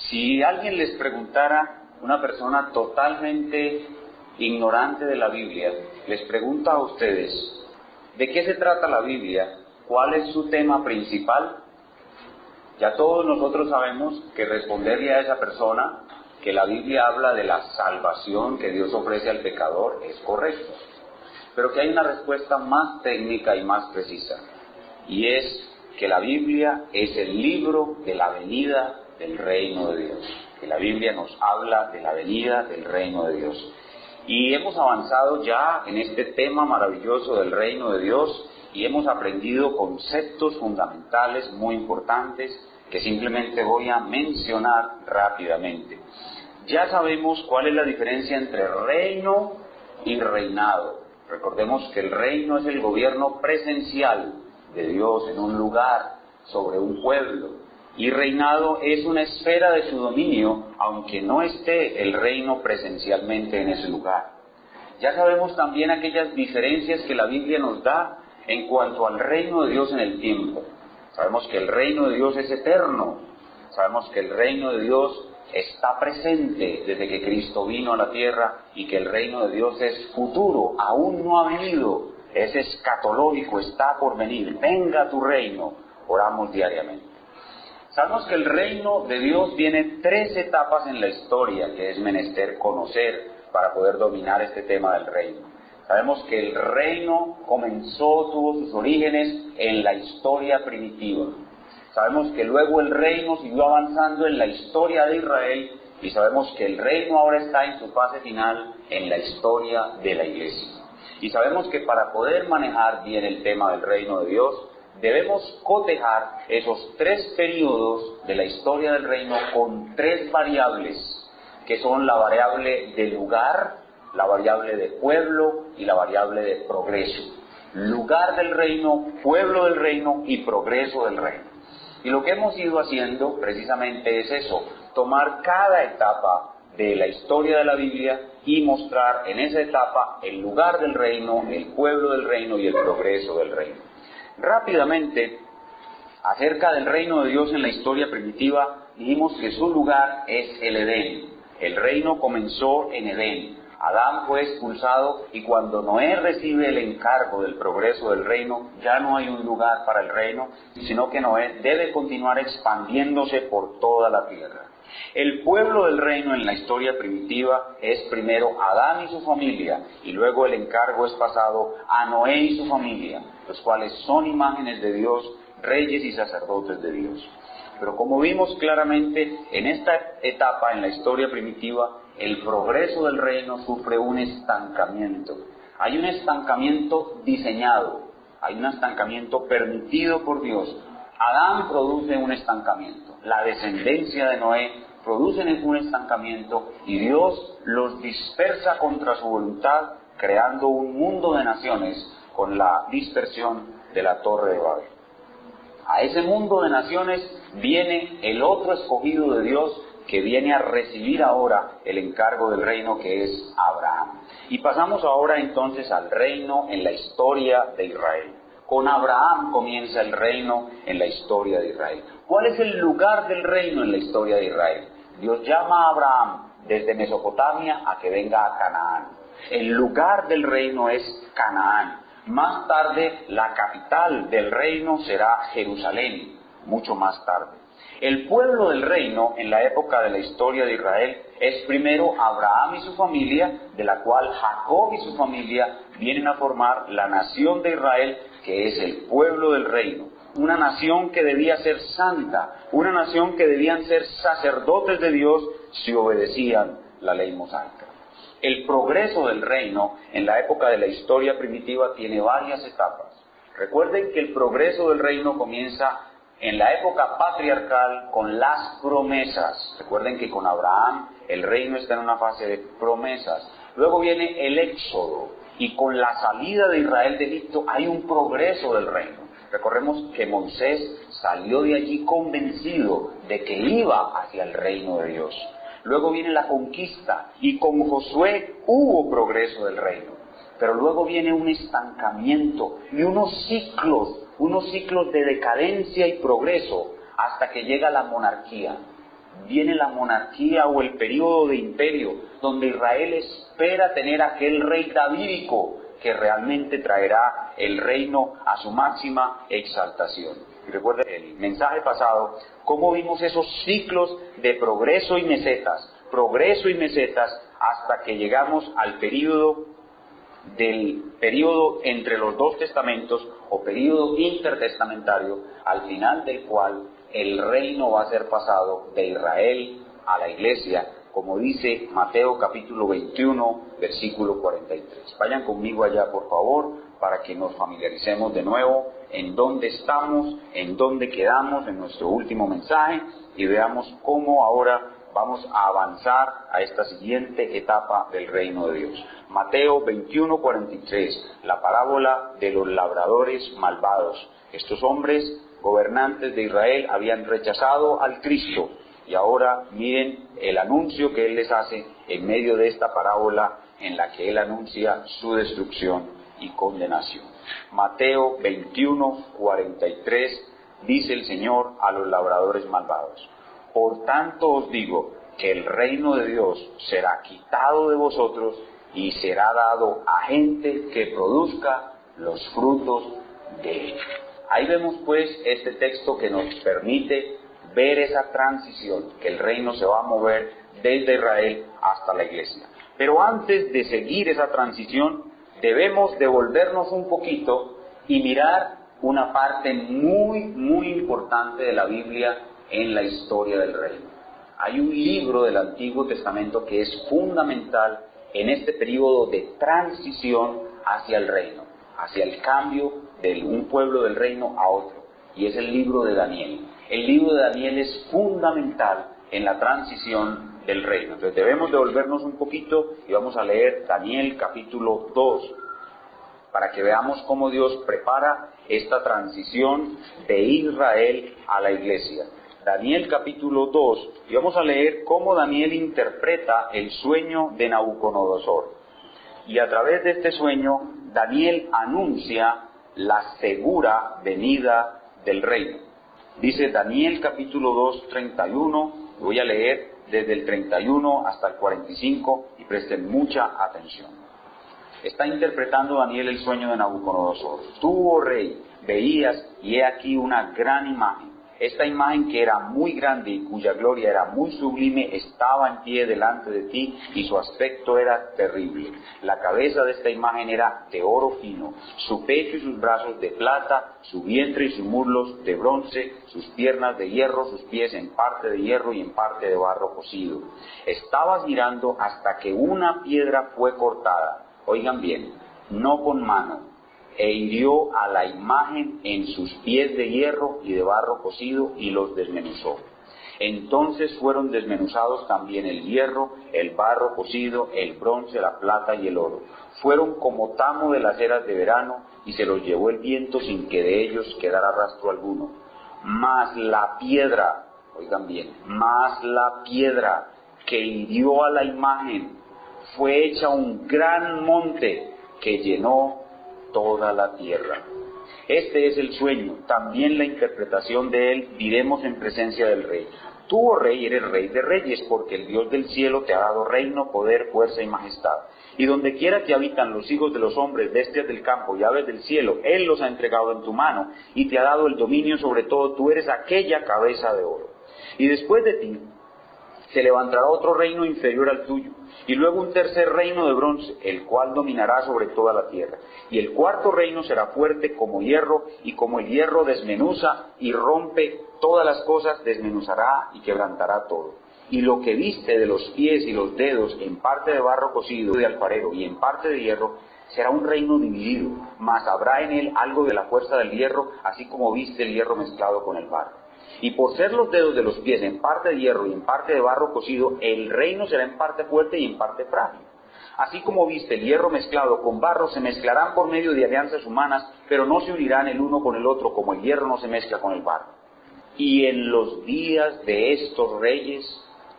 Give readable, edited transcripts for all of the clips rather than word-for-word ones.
Si alguien les preguntara, una persona totalmente ignorante de la Biblia, les pregunta a ustedes, ¿de qué se trata la Biblia? ¿Cuál es su tema principal? Ya todos nosotros sabemos que responderle a esa persona que la Biblia habla de la salvación que Dios ofrece al pecador es correcto. Pero que hay una respuesta más técnica y más precisa, y es que la Biblia es el libro de la venida del reino de Dios. Que la Biblia nos habla de la venida del reino de Dios. Y hemos avanzado ya en este tema maravilloso del reino de Dios y hemos aprendido conceptos fundamentales muy importantes que simplemente voy a mencionar rápidamente. Ya sabemos cuál es la diferencia entre reino y reinado. Recordemos que el reino es el gobierno presencial de Dios en un lugar, sobre un pueblo, y reinado es una esfera de su dominio, aunque no esté el reino presencialmente en ese lugar. Ya sabemos también aquellas diferencias que la Biblia nos da en cuanto al reino de Dios en el tiempo. Sabemos que el reino de Dios es eterno, sabemos que el reino de Dios está presente desde que Cristo vino a la tierra y que el reino de Dios es futuro, aún no ha venido, es escatológico, está por venir. Venga tu reino, oramos diariamente. Sabemos que el reino de Dios tiene 3 etapas en la historia que es menester conocer para poder dominar este tema del reino. Sabemos que el reino tuvo sus orígenes en la historia primitiva. Sabemos que luego el reino siguió avanzando en la historia de Israel y sabemos que el reino ahora está en su fase final en la historia de la Iglesia. Y sabemos que para poder manejar bien el tema del reino de Dios, debemos cotejar esos 3 periodos de la historia del reino con 3 variables, que son la variable de lugar, la variable de pueblo y la variable de progreso. Lugar del reino, pueblo del reino y progreso del reino. Y lo que hemos ido haciendo precisamente es eso, tomar cada etapa de la historia de la Biblia y mostrar en esa etapa el lugar del reino, el pueblo del reino y el progreso del reino. Rápidamente, acerca del reino de Dios en la historia primitiva, dijimos que su lugar es el Edén. El reino comenzó en Edén. Adán fue expulsado y cuando Noé recibe el encargo del progreso del reino, ya no hay un lugar para el reino, sino que Noé debe continuar expandiéndose por toda la tierra. El pueblo del reino en la historia primitiva es primero Adán y su familia, y luego el encargo es pasado a Noé y su familia, los cuales son imágenes de Dios, reyes y sacerdotes de Dios. Pero como vimos claramente, en esta etapa en la historia primitiva, el progreso del reino sufre un estancamiento. Hay un estancamiento diseñado, hay un estancamiento permitido por Dios. Adán produce un estancamiento, la descendencia de Noé produce un estancamiento y Dios los dispersa contra su voluntad, creando un mundo de naciones con la dispersión de la Torre de Babel. A ese mundo de naciones viene el otro escogido de Dios que viene a recibir ahora el encargo del reino, que es Abraham. Y pasamos ahora entonces al reino en la historia de Israel. Con Abraham comienza el reino en la historia de Israel. ¿Cuál es el lugar del reino en la historia de Israel? Dios llama a Abraham desde Mesopotamia a que venga a Canaán. El lugar del reino es Canaán. Más tarde, la capital del reino será Jerusalén, mucho más tarde. El pueblo del reino, en la época de la historia de Israel, es primero Abraham y su familia, de la cual Jacob y su familia vienen a formar la nación de Israel, que es el pueblo del reino. Una nación que debía ser santa, una nación que debían ser sacerdotes de Dios si obedecían la ley mosaica. El progreso del reino en la época de la historia primitiva tiene varias etapas. Recuerden que el progreso del reino comienza en la época patriarcal con las promesas. Recuerden que con Abraham el reino está en una fase de promesas. Luego viene el éxodo y con la salida de Israel de Egipto hay un progreso del reino. Recordemos que Moisés salió de allí convencido de que iba hacia el reino de Dios. Luego viene la conquista y con Josué hubo progreso del reino. Pero luego viene un estancamiento y unos ciclos de decadencia y progreso hasta que llega la monarquía. viene la monarquía o el período de imperio, donde Israel espera tener aquel rey davídico que realmente traerá el reino a su máxima exaltación. Y recuerden el mensaje pasado, cómo vimos esos ciclos de progreso y mesetas, hasta que llegamos al período entre los dos testamentos o período intertestamentario, al final del cual el reino va a ser pasado de Israel a la iglesia, como dice Mateo capítulo 21, versículo 43. Vayan conmigo allá, por favor, para que nos familiaricemos de nuevo en dónde estamos, en dónde quedamos en nuestro último mensaje y veamos cómo ahora vamos a avanzar a esta siguiente etapa del reino de Dios. Mateo 21, 43, la parábola de los labradores malvados. Estos hombres, gobernantes de Israel, habían rechazado al Cristo y ahora miren el anuncio que Él les hace en medio de esta parábola en la que Él anuncia su destrucción y condenación. Mateo 21, 43, dice el Señor a los labradores malvados: por tanto os digo que el reino de Dios será quitado de vosotros y será dado a gente que produzca los frutos de él. Ahí vemos pues este texto que nos permite ver esa transición, que el reino se va a mover desde Israel hasta la iglesia. Pero antes de seguir esa transición, debemos devolvernos un poquito y mirar una parte muy, muy importante de la Biblia en la historia del reino. Hay un libro del Antiguo Testamento que es fundamental en este periodo de transición hacia el reino, hacia el cambio de un pueblo del reino a otro, y es el libro de Daniel. El libro de Daniel es fundamental en la transición del reino. Entonces debemos devolvernos un poquito y vamos a leer Daniel capítulo 2, para que veamos cómo Dios prepara esta transición de Israel a la iglesia. Daniel capítulo 2, y vamos a leer cómo Daniel interpreta el sueño de Nabucodonosor. Y a través de este sueño, Daniel anuncia la segura venida del reino. Dice Daniel capítulo 2, 31, voy a leer desde el 31 hasta el 45 y presten mucha atención. Está interpretando Daniel el sueño de Nabucodonosor. Tú, oh rey, veías y he aquí una gran imagen. Esta imagen, que era muy grande y cuya gloria era muy sublime, estaba en pie delante de ti y su aspecto era terrible. La cabeza de esta imagen era de oro fino, su pecho y sus brazos de plata, su vientre y sus muslos de bronce, sus piernas de hierro, sus pies en parte de hierro y en parte de barro cocido. Estabas mirando hasta que una piedra fue cortada, oigan bien, no con mano, e hirió a la imagen en sus pies de hierro y de barro cocido y los desmenuzó. Entonces fueron desmenuzados también el hierro, el barro cocido, el bronce, la plata y el oro. Fueron como tamo de las eras de verano y se los llevó el viento sin que de ellos quedara rastro alguno. Mas la piedra, oigan bien, mas la piedra que hirió a la imagen fue hecha un gran monte que llenó toda la tierra. Este es el sueño, también la interpretación de él diremos en presencia del rey. Tú, oh rey, eres rey de reyes, porque el Dios del cielo te ha dado reino, poder, fuerza y majestad. Y donde quiera que habitan los hijos de los hombres, bestias del campo y aves del cielo, Él los ha entregado en tu mano y te ha dado el dominio sobre todo. Tú eres aquella cabeza de oro. Y después de ti se levantará otro reino inferior al tuyo, y luego un tercer reino de bronce, el cual dominará sobre toda la tierra. Y el cuarto reino será fuerte como hierro, y como el hierro desmenuza y rompe todas las cosas, desmenuzará y quebrantará todo. Y lo que viste de los pies y los dedos, en parte de barro cocido de alfarero y en parte de hierro, será un reino dividido, mas habrá en él algo de la fuerza del hierro, así como viste el hierro mezclado con el barro. Y por ser los dedos de los pies en parte de hierro y en parte de barro cocido, el reino será en parte fuerte y en parte frágil. Así como viste el hierro mezclado con barro, se mezclarán por medio de alianzas humanas, pero no se unirán el uno con el otro, como el hierro no se mezcla con el barro. Y en los días de estos reyes,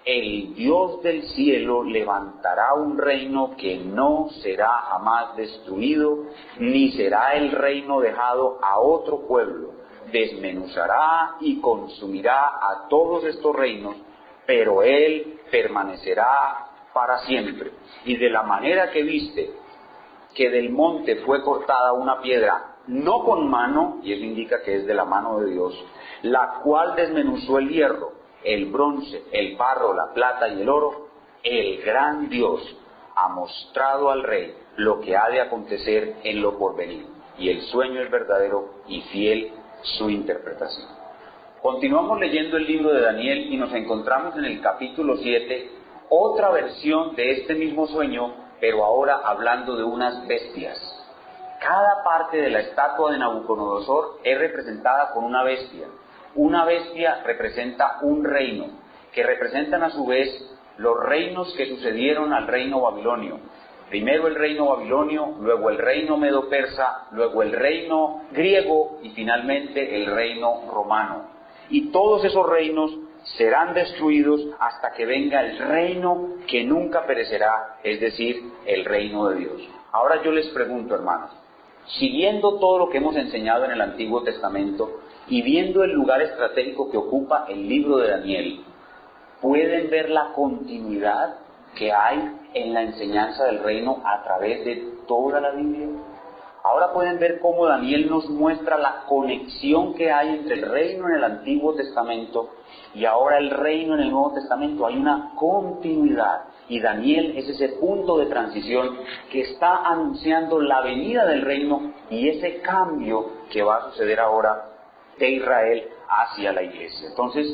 el Dios del cielo levantará un reino que no será jamás destruido, ni será el reino dejado a otro pueblo. Desmenuzará y consumirá a todos estos reinos, pero Él permanecerá para siempre. Y de la manera que viste que del monte fue cortada una piedra, no con mano, y eso indica que es de la mano de Dios, la cual desmenuzó el hierro, el bronce, el barro, la plata y el oro, el gran Dios ha mostrado al rey lo que ha de acontecer en lo porvenir, y el sueño es verdadero y fiel su interpretación. Continuamos leyendo el libro de Daniel y nos encontramos en el capítulo 7, otra versión de este mismo sueño, pero ahora hablando de unas bestias. Cada parte de la estatua de Nabucodonosor es representada con una bestia. Una bestia representa un reino, que representan a su vez los reinos que sucedieron al reino babilonio. Primero el reino babilonio, luego el reino medo-persa, luego el reino griego y finalmente el reino romano. Y todos esos reinos serán destruidos hasta que venga el reino que nunca perecerá, es decir, el reino de Dios. Ahora yo les pregunto, hermanos, siguiendo todo lo que hemos enseñado en el Antiguo Testamento y viendo el lugar estratégico que ocupa el libro de Daniel, ¿pueden ver la continuidad que hay en la enseñanza del reino a través de toda la Biblia? Ahora pueden ver cómo Daniel nos muestra la conexión que hay entre el reino en el Antiguo Testamento y ahora el reino en el Nuevo Testamento. Hay una continuidad y Daniel es ese punto de transición que está anunciando la venida del reino y ese cambio que va a suceder ahora de Israel hacia la iglesia. Entonces,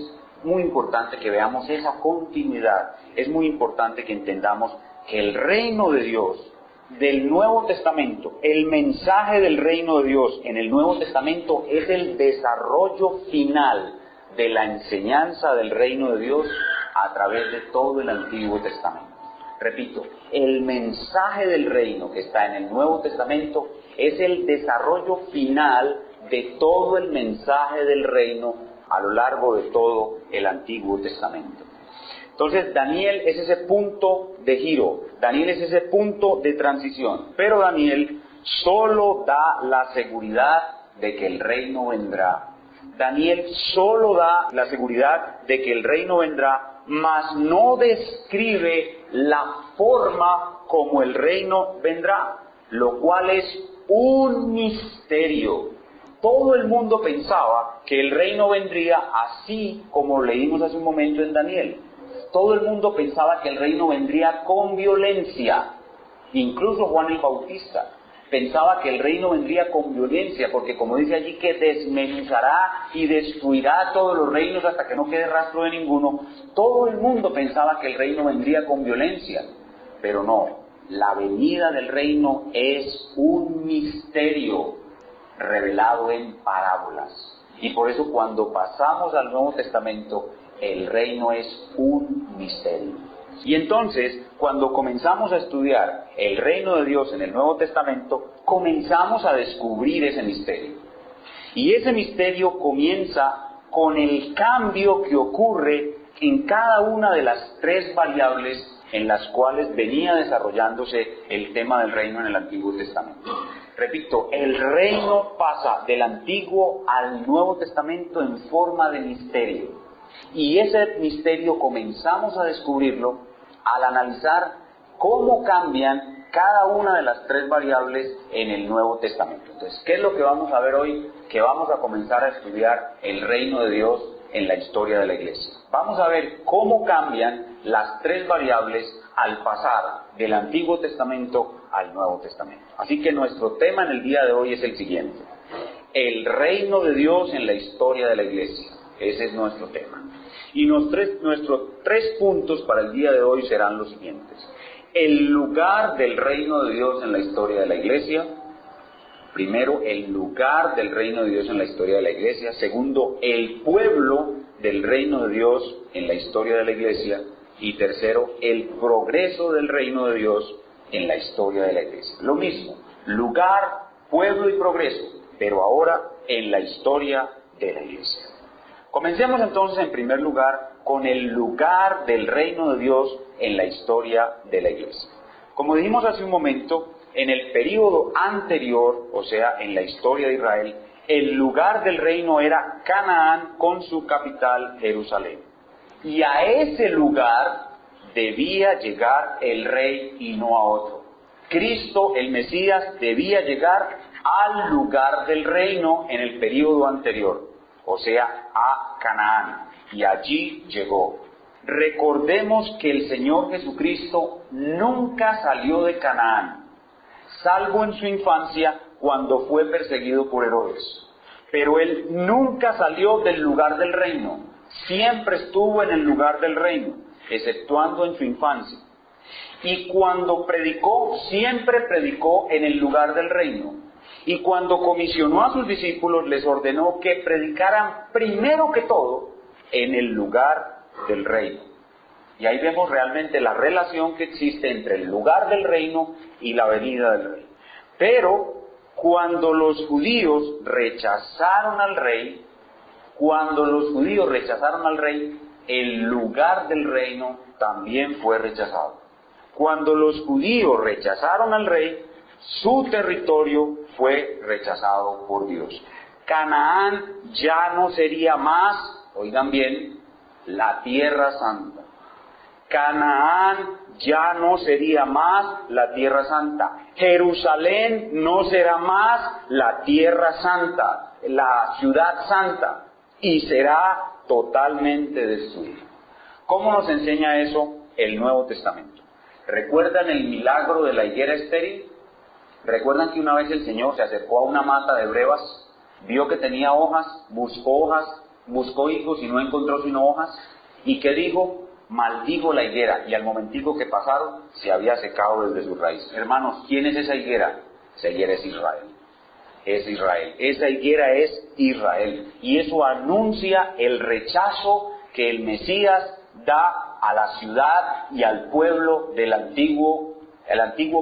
muy importante que veamos esa continuidad. Es muy importante que entendamos que el reino de Dios del Nuevo Testamento, el mensaje del reino de Dios en el Nuevo Testamento es el desarrollo final de la enseñanza del reino de Dios a través de todo el Antiguo Testamento. Repito, el mensaje del reino que está en el Nuevo Testamento es el desarrollo final de todo el mensaje del reino a lo largo de todo el Antiguo Testamento. Entonces Daniel es ese punto de giro, Daniel es ese punto de transición, pero Daniel solo da la seguridad de que el reino vendrá. Daniel solo da la seguridad de que el reino vendrá, mas no describe la forma como el reino vendrá, lo cual es un misterio. Todo el mundo pensaba que el reino vendría así como leímos hace un momento en Daniel. Todo el mundo pensaba que el reino vendría con violencia. Incluso Juan el Bautista pensaba que el reino vendría con violencia, porque como dice allí que desmenuzará y destruirá todos los reinos hasta que no quede rastro de ninguno. Todo el mundo pensaba que el reino vendría con violencia, pero no. La venida del reino es un misterio revelado en parábolas. Y por eso cuando pasamos al Nuevo Testamento, el reino es un misterio. Y entonces, cuando comenzamos a estudiar el reino de Dios en el Nuevo Testamento, comenzamos a descubrir ese misterio. Y ese misterio comienza con el cambio que ocurre en cada una de las tres variables en las cuales venía desarrollándose el tema del reino en el Antiguo Testamento. Repito, el reino pasa del Antiguo al Nuevo Testamento en forma de misterio. Y ese misterio comenzamos a descubrirlo al analizar cómo cambian cada una de las tres variables en el Nuevo Testamento. Entonces, ¿qué es lo que vamos a ver hoy? Que vamos a comenzar a estudiar el reino de Dios en la historia de la iglesia. Vamos a ver cómo cambian las tres variables al pasar del Antiguo Testamento al Nuevo Testamento. Así que nuestro tema en el día de hoy es el siguiente: el reino de Dios en la historia de la iglesia. Ese es nuestro tema. Y nuestros tres puntos para el día de hoy serán los siguientes: el lugar del reino de Dios en la historia de la iglesia. Primero, el lugar del reino de Dios en la historia de la iglesia. Segundo, el pueblo del reino de Dios en la historia de la iglesia. Y tercero, el progreso del reino de Dios en la historia de la iglesia. Lo mismo, lugar, pueblo y progreso, pero ahora en la historia de la iglesia. Comencemos entonces en primer lugar con el lugar del reino de Dios en la historia de la iglesia. Como dijimos hace un momento, en el período anterior, o sea, en la historia de Israel, el lugar del reino era Canaán con su capital Jerusalén. Y a ese lugar debía llegar el rey y no a otro. Cristo, el Mesías, debía llegar al lugar del reino en el período anterior, o sea, a Canaán, y allí llegó. Recordemos que el Señor Jesucristo nunca salió de Canaán, salvo en su infancia cuando fue perseguido por Herodes. Pero Él nunca salió del lugar del reino, siempre estuvo en el lugar del reino, exceptuando en su infancia. Y cuando predicó, siempre predicó en el lugar del reino. Y cuando comisionó a sus discípulos, les ordenó que predicaran primero que todo en el lugar del reino. Y ahí vemos realmente la relación que existe entre el lugar del reino y la venida del rey. Pero cuando los judíos rechazaron al rey, el lugar del reino también fue rechazado. Cuando los judíos rechazaron al rey, su territorio fue rechazado por Dios. Canaán ya no sería más, oigan bien, la tierra santa. Canaán ya no sería más la tierra santa. Jerusalén no será más la tierra santa, la ciudad santa, y será totalmente destruida. ¿Cómo nos enseña eso el Nuevo Testamento? ¿Recuerdan el milagro de la higuera estéril? ¿Recuerdan que una vez el Señor se acercó a una mata de brevas, vio que tenía hojas, buscó higos y no encontró sino hojas? ¿Y qué dijo? Maldijo la higuera, y al momentico que pasaron, se había secado desde su raíz. Hermanos, ¿quién es esa higuera? Esa higuera es Israel. Es Israel. Esa higuera es Israel. Y eso anuncia el rechazo que el Mesías da a la ciudad y al pueblo del antiguo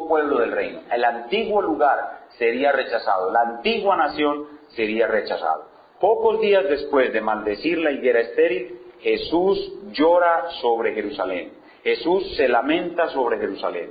pueblo del reino. El antiguo lugar sería rechazado, la antigua nación sería rechazada. Pocos días después de maldecir la higuera estéril, Jesús llora sobre Jerusalén. Jesús se lamenta sobre Jerusalén.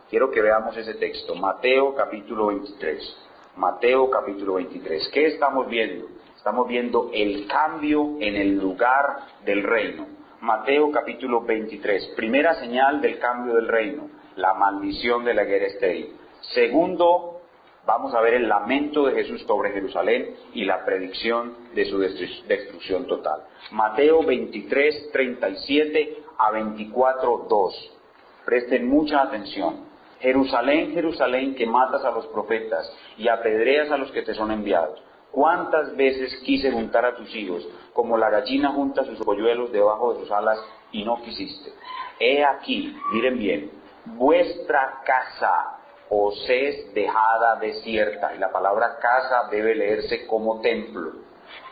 Quiero que veamos ese texto, Mateo capítulo 23. Mateo capítulo 23. ¿Qué estamos viendo? Estamos viendo el cambio en el lugar del reino. Mateo capítulo 23. Primera señal del cambio del reino, la maldición de la higuera estéril. Segundo, vamos a ver el lamento de Jesús sobre Jerusalén y la predicción de su destrucción total. Mateo 23, 37 a 24, 2. Presten mucha atención. Jerusalén, Jerusalén, que matas a los profetas y apedreas a los que te son enviados. ¿Cuántas veces quise juntar a tus hijos, como la gallina junta sus polluelos debajo de sus alas, y no quisiste? He aquí, miren bien, vuestra casa os es dejada desierta. Y la palabra casa debe leerse como templo.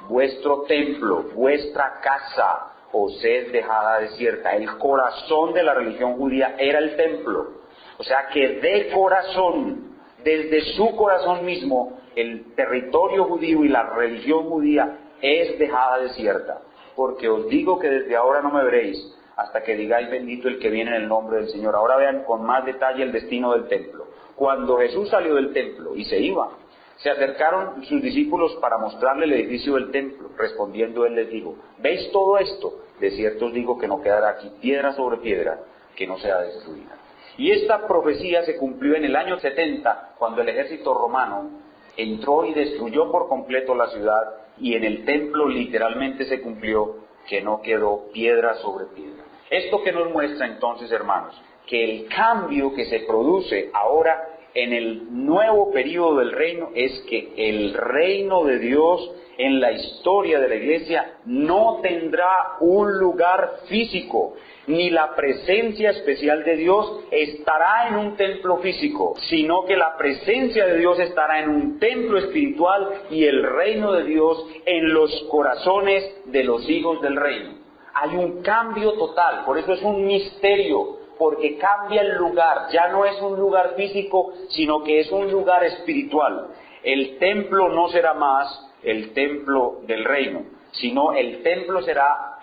Vuestro templo, vuestra casa os es dejada desierta. El corazón de la religión judía era el templo. O sea que de corazón, desde su corazón mismo, el territorio judío y la religión judía es dejada desierta. Porque os digo que desde ahora no me veréis, hasta que digáis bendito el que viene en el nombre del Señor. Ahora vean con más detalle el destino del templo. Cuando Jesús salió del templo y se iba, se acercaron sus discípulos para mostrarle el edificio del templo. Respondiendo él les dijo: ¿veis todo esto? De cierto os digo que no quedará aquí piedra sobre piedra que no sea destruida. Y esta profecía se cumplió en el año 70, cuando el ejército romano entró y destruyó por completo la ciudad, y en el templo literalmente se cumplió que no quedó piedra sobre piedra. Esto que nos muestra entonces, hermanos, que el cambio que se produce ahora en el nuevo periodo del reino es que el reino de Dios en la historia de la iglesia no tendrá un lugar físico, ni la presencia especial de Dios estará en un templo físico, sino que la presencia de Dios estará en un templo espiritual y el reino de Dios en los corazones de los hijos del reino. Hay un cambio total, por eso es un misterio, porque cambia el lugar, ya no es un lugar físico, sino que es un lugar espiritual. El templo no será más el templo del reino, sino el templo será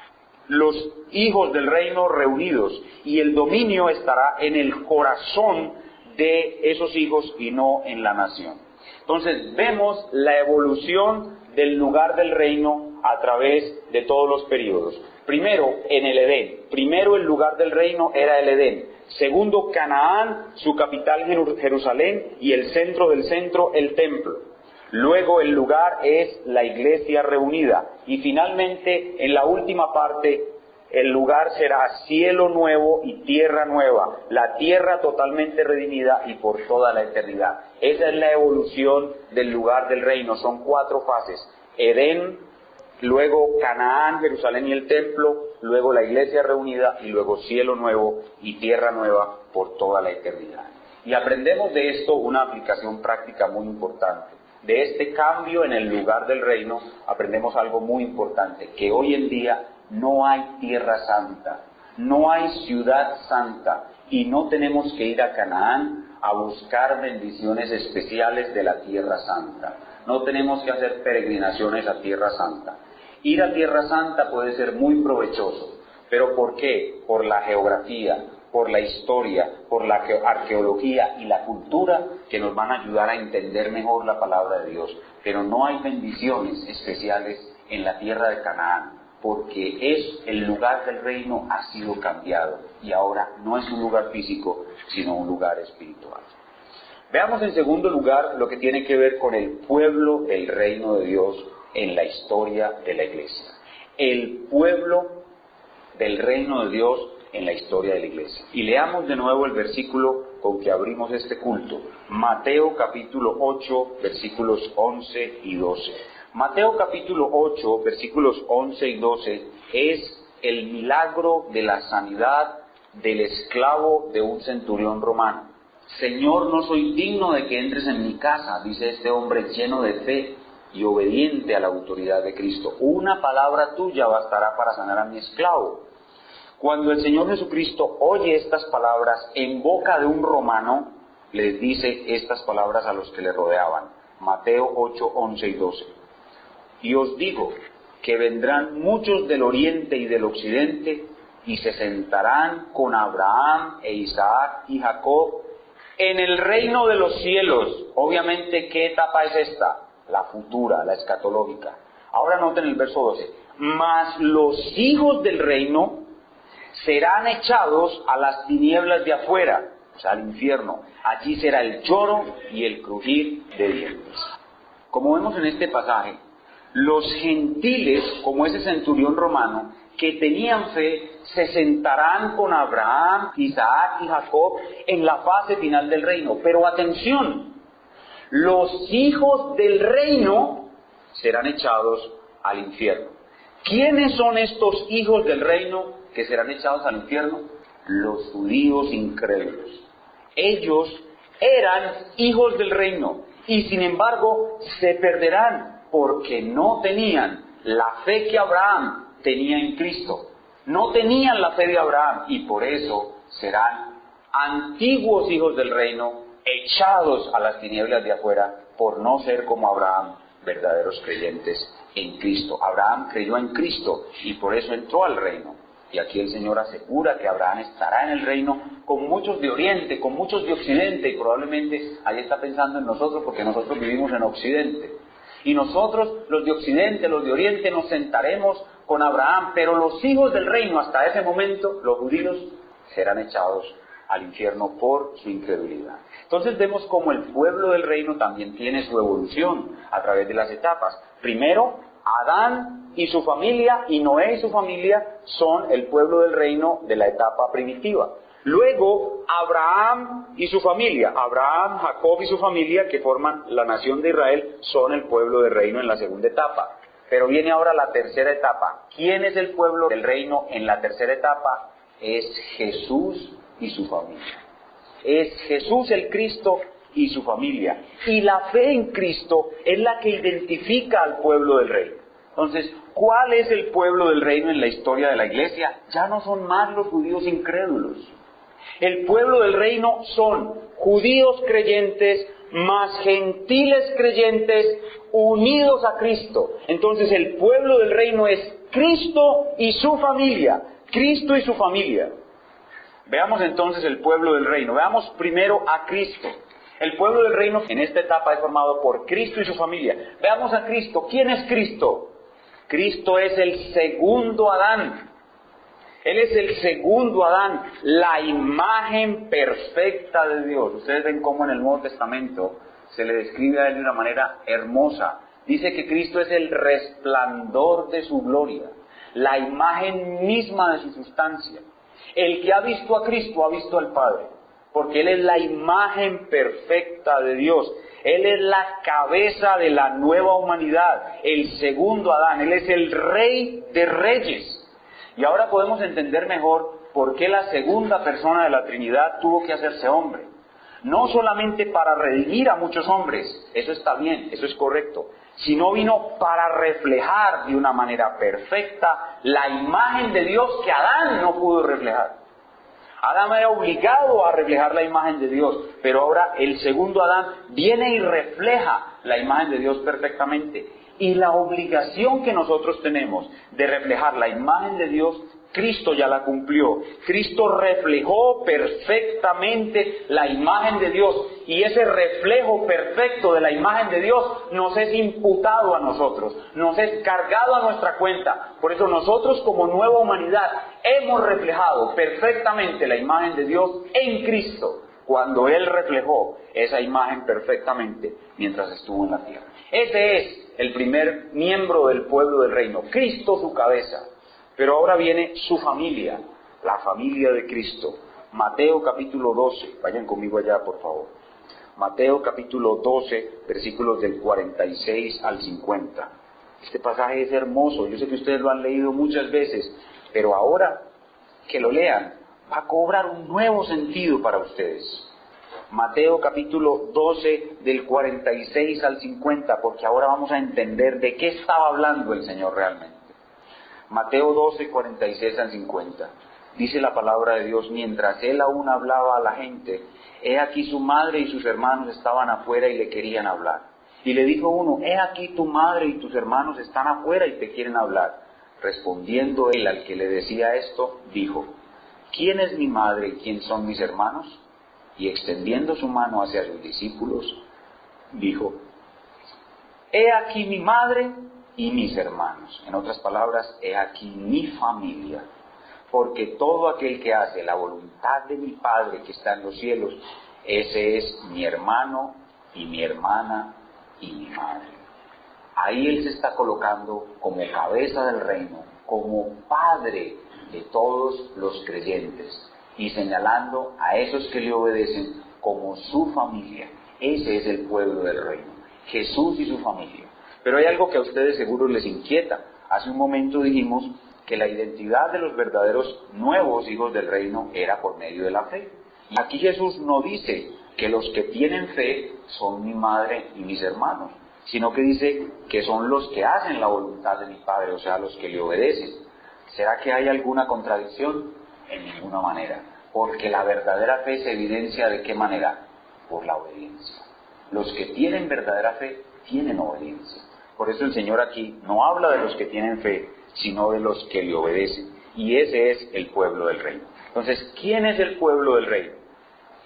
los hijos del reino reunidos, y el dominio estará en el corazón de esos hijos y no en la nación. Entonces vemos la evolución del lugar del reino a través de todos los periodos. Primero, en el Edén. Primero, el lugar del reino era el Edén. Segundo, Canaán, su capital Jerusalén, y el centro del centro, el templo. Luego, el lugar es la iglesia reunida. Y finalmente, en la última parte, el lugar será cielo nuevo y tierra nueva, la tierra totalmente redimida y por toda la eternidad. Esa es la evolución del lugar del reino. Son 4 fases: Edén, luego Canaán, Jerusalén y el templo, luego la iglesia reunida y luego cielo nuevo y tierra nueva por toda la eternidad. Y aprendemos de esto una aplicación práctica muy importante. De este cambio en el lugar del reino aprendemos algo muy importante, que hoy en día no hay tierra santa, no hay ciudad santa, y no tenemos que ir a Canaán a buscar bendiciones especiales de la tierra santa. No tenemos que hacer peregrinaciones a tierra santa. Ir a tierra santa puede ser muy provechoso, pero ¿por qué? Por la geografía, por la historia, por la arqueología y la cultura que nos van a ayudar a entender mejor la palabra de Dios. Pero no hay bendiciones especiales en la tierra de Canaán, porque el lugar del reino ha sido cambiado y ahora no es un lugar físico, sino un lugar espiritual. Veamos en segundo lugar lo que tiene que ver con el pueblo del reino de Dios en la historia de la iglesia. El pueblo del reino de Dios en la historia de la iglesia. Y leamos de nuevo el versículo con que abrimos este culto. Mateo capítulo 8, versículos 11 y 12. Mateo capítulo 8, versículos 11 y 12 es el milagro de la sanidad del esclavo de un centurión romano. Señor, no soy digno de que entres en mi casa, dice este hombre lleno de fe y obediente a la autoridad de Cristo. Una palabra tuya bastará para sanar a mi esclavo. Cuando el Señor Jesucristo oye estas palabras en boca de un romano, les dice estas palabras a los que le rodeaban. Mateo 8, 11 y 12. Y os digo que vendrán muchos del oriente y del occidente y se sentarán con Abraham e Isaac y Jacob en el reino de los cielos. Obviamente, ¿qué etapa es esta? La futura, la escatológica. Ahora noten el verso 12. Mas los hijos del reino serán echados a las tinieblas de afuera, o sea, al infierno. Allí será el lloro y el crujir de dientes. Como vemos en este pasaje, los gentiles, como ese centurión romano, que tenían fe, se sentarán con Abraham, Isaac y Jacob en la fase final del reino. Pero atención, los hijos del reino serán echados al infierno. ¿Quiénes son estos hijos del reino que serán echados al infierno? Los judíos incrédulos. Ellos eran hijos del reino y sin embargo se perderán porque no tenían la fe que Abraham tenía en Cristo. No tenían la fe de Abraham y por eso serán antiguos hijos del reino echados a las tinieblas de afuera por no ser como Abraham, verdaderos creyentes en Cristo. Abraham creyó en Cristo y por eso entró al reino. Y aquí el Señor asegura que Abraham estará en el reino con muchos de Oriente, con muchos de Occidente, y probablemente ahí está pensando en nosotros porque nosotros vivimos en Occidente. Y nosotros, los de Occidente, los de Oriente, nos sentaremos con Abraham, pero los hijos del reino hasta ese momento, los judíos, serán echados al infierno por su incredulidad. Entonces vemos cómo el pueblo del reino también tiene su evolución a través de las etapas. Primero, Adán y su familia y Noé y su familia son el pueblo del reino de la etapa primitiva. Luego, Abraham y su familia, Abraham, Jacob y su familia, que forman la nación de Israel, son el pueblo del reino en la segunda etapa. Pero viene ahora la tercera etapa. ¿Quién es el pueblo del reino en la tercera etapa? Es Jesús y su familia. Es Jesús el Cristo y su familia. Y la fe en Cristo es la que identifica al pueblo del reino. Entonces, ¿cuál es el pueblo del reino en la historia de la iglesia? Ya no son más los judíos incrédulos. El pueblo del reino son judíos creyentes más gentiles creyentes unidos a Cristo. Entonces el pueblo del reino es Cristo y su familia. Cristo y su familia. Veamos entonces el pueblo del reino. Veamos primero a Cristo. El pueblo del reino en esta etapa es formado por Cristo y su familia. Veamos a Cristo. ¿Quién es Cristo? Cristo es el segundo Adán. Él es el segundo Adán, la imagen perfecta de Dios. Ustedes ven cómo en el Nuevo Testamento se le describe a Él de una manera hermosa. Dice que Cristo es el resplandor de su gloria, la imagen misma de su sustancia. El que ha visto a Cristo ha visto al Padre, porque Él es la imagen perfecta de Dios. Él es la cabeza de la nueva humanidad, el segundo Adán. Él es el Rey de Reyes. Y ahora podemos entender mejor por qué la segunda persona de la Trinidad tuvo que hacerse hombre. No solamente para redimir a muchos hombres, eso está bien, eso es correcto, sino vino para reflejar de una manera perfecta la imagen de Dios que Adán no pudo reflejar. Adán era obligado a reflejar la imagen de Dios, pero ahora el segundo Adán viene y refleja la imagen de Dios perfectamente. Y la obligación que nosotros tenemos de reflejar la imagen de Dios, Cristo ya la cumplió. Cristo reflejó perfectamente la imagen de Dios, y ese reflejo perfecto de la imagen de Dios nos es imputado a nosotros, nos es cargado a nuestra cuenta. Por eso nosotros como nueva humanidad hemos reflejado perfectamente la imagen de Dios en Cristo, cuando Él reflejó esa imagen perfectamente mientras estuvo en la tierra. Ese es el primer miembro del pueblo del reino, Cristo su cabeza. Pero ahora viene su familia, la familia de Cristo. Mateo capítulo 12, vayan conmigo allá por favor. Mateo capítulo 12, versículos del 46 al 50. Este pasaje es hermoso, yo sé que ustedes lo han leído muchas veces, pero ahora que lo lean, va a cobrar un nuevo sentido para ustedes. Mateo capítulo 12 del 46 al 50, porque ahora vamos a entender de qué estaba hablando el Señor realmente. Mateo 12, 46 al 50. Dice la palabra de Dios: mientras Él aún hablaba a la gente, he aquí su madre y sus hermanos estaban afuera y le querían hablar. Y le dijo uno: he aquí tu madre y tus hermanos están afuera y te quieren hablar. Respondiendo Él al que le decía esto, dijo: ¿quién es mi madre y quién son mis hermanos? Y extendiendo su mano hacia sus discípulos, dijo: he aquí mi madre y mis hermanos. En otras palabras, he aquí mi familia. Porque todo aquel que hace la voluntad de mi Padre que está en los cielos, ese es mi hermano y mi hermana y mi madre. Ahí Él se está colocando como cabeza del reino, como Padre de todos los creyentes, y señalando a esos que le obedecen como su familia. Ese es el pueblo del reino, Jesús y su familia. Pero hay algo que a ustedes seguro les inquieta. Hace un momento dijimos que la identidad de los verdaderos nuevos hijos del reino era por medio de la fe. Y aquí Jesús no dice que los que tienen fe son mi madre y mis hermanos, sino que dice que son los que hacen la voluntad de mi Padre, o sea, los que le obedecen. ¿Será que hay alguna contradicción? En ninguna manera, porque la verdadera fe se evidencia ¿de qué manera? Por la obediencia. Los que tienen verdadera fe tienen obediencia. Por eso el Señor aquí no habla de los que tienen fe, sino de los que le obedecen. Y ese es el pueblo del reino. Entonces, ¿quién es el pueblo del reino?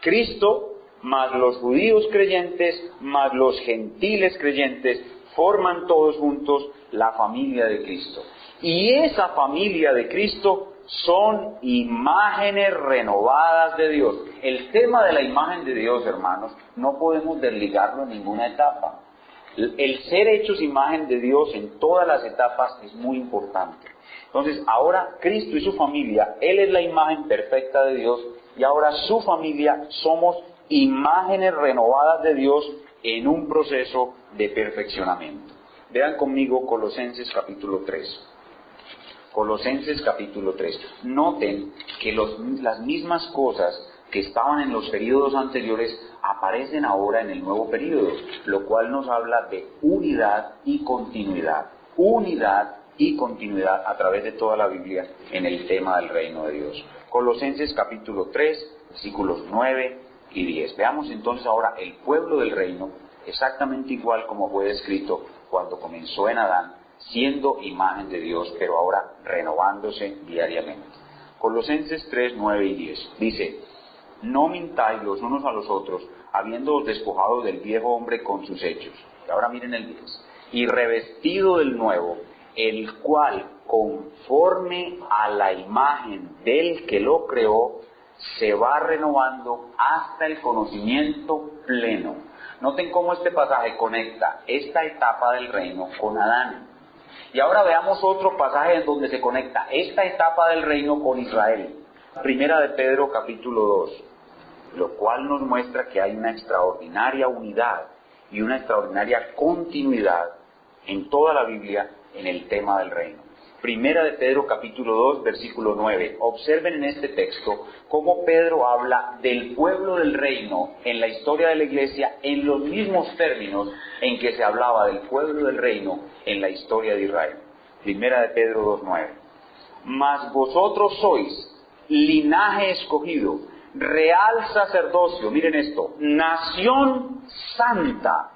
Cristo, más los judíos creyentes, más los gentiles creyentes, forman todos juntos la familia de Cristo. Y esa familia de Cristo son imágenes renovadas de Dios. El tema de la imagen de Dios, hermanos, no podemos desligarlo en ninguna etapa. El ser hechos imagen de Dios en todas las etapas es muy importante. Entonces, ahora Cristo y su familia, Él es la imagen perfecta de Dios, y ahora su familia somos imágenes renovadas de Dios en un proceso de perfeccionamiento. Vean conmigo Colosenses capítulo 3. Colosenses capítulo 3. Noten que las mismas cosas que estaban en los períodos anteriores aparecen ahora en el nuevo período, lo cual nos habla de unidad y continuidad. Unidad y continuidad a través de toda la Biblia en el tema del reino de Dios. Colosenses capítulo 3, versículos 9 y 10. Veamos entonces ahora el pueblo del reino, exactamente igual como fue descrito cuando comenzó en Adán, siendo imagen de Dios, pero ahora renovándose diariamente. Colosenses 3, 9 y 10 dice: no mintáis los unos a los otros, habiéndoos despojado del viejo hombre con sus hechos. Y ahora miren el 10. Y revestido del nuevo, el cual, conforme a la imagen del que lo creó, se va renovando hasta el conocimiento pleno. Noten cómo este pasaje conecta esta etapa del reino con Adán. Y ahora veamos otro pasaje en donde se conecta esta etapa del reino con Israel. Primera de Pedro capítulo 2, lo cual nos muestra que hay una extraordinaria unidad y una extraordinaria continuidad en toda la Biblia en el tema del reino. Primera de Pedro capítulo 2, versículo 9. Observen en este texto cómo Pedro habla del pueblo del reino en la historia de la iglesia en los mismos términos en que se hablaba del pueblo del reino en la historia de Israel. Primera de Pedro 2, 9. Mas vosotros sois linaje escogido, real sacerdocio, miren esto, nación santa,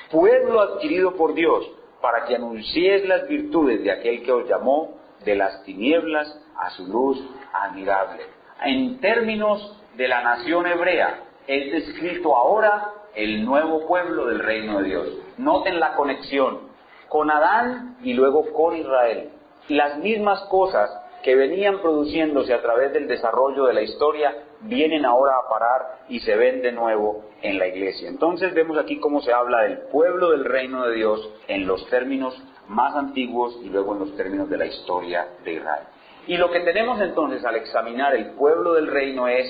pueblo adquirido por Dios, para que anunciéis las virtudes de aquel que os llamó de las tinieblas a su luz admirable. En términos de la nación hebrea, es descrito ahora el nuevo pueblo del reino de Dios. Noten la conexión con Adán y luego con Israel. Las mismas cosas que venían produciéndose a través del desarrollo de la historia vienen ahora a parar y se ven de nuevo en la iglesia. Entonces vemos aquí cómo se habla del pueblo del reino de Dios en los términos más antiguos y luego en los términos de la historia de Israel. Y lo que tenemos entonces al examinar el pueblo del reino es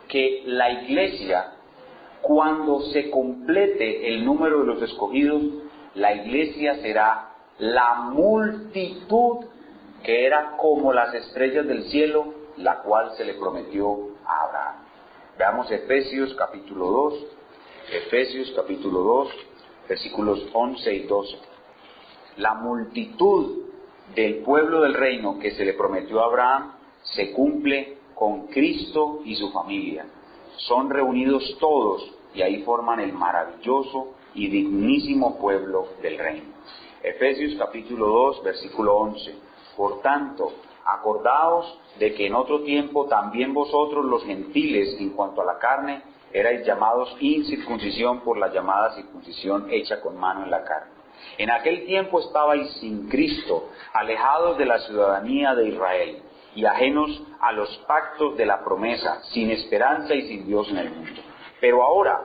que la iglesia, cuando se complete el número de los escogidos, la iglesia será la multitud que era como las estrellas del cielo, la cual se le prometió a Abraham. Veamos Efesios capítulo 2, versículos 11 y 12. La multitud del pueblo del reino que se le prometió a Abraham se cumple con Cristo y su familia. Son reunidos todos y ahí forman el maravilloso y dignísimo pueblo del reino. Efesios capítulo 2, versículo 11. Por tanto, acordaos de que en otro tiempo también vosotros los gentiles, en cuanto a la carne, erais llamados incircuncisión por la llamada circuncisión hecha con mano en la carne. En aquel tiempo estabais sin Cristo, alejados de la ciudadanía de Israel, y ajenos a los pactos de la promesa, sin esperanza y sin Dios en el mundo. Pero ahora,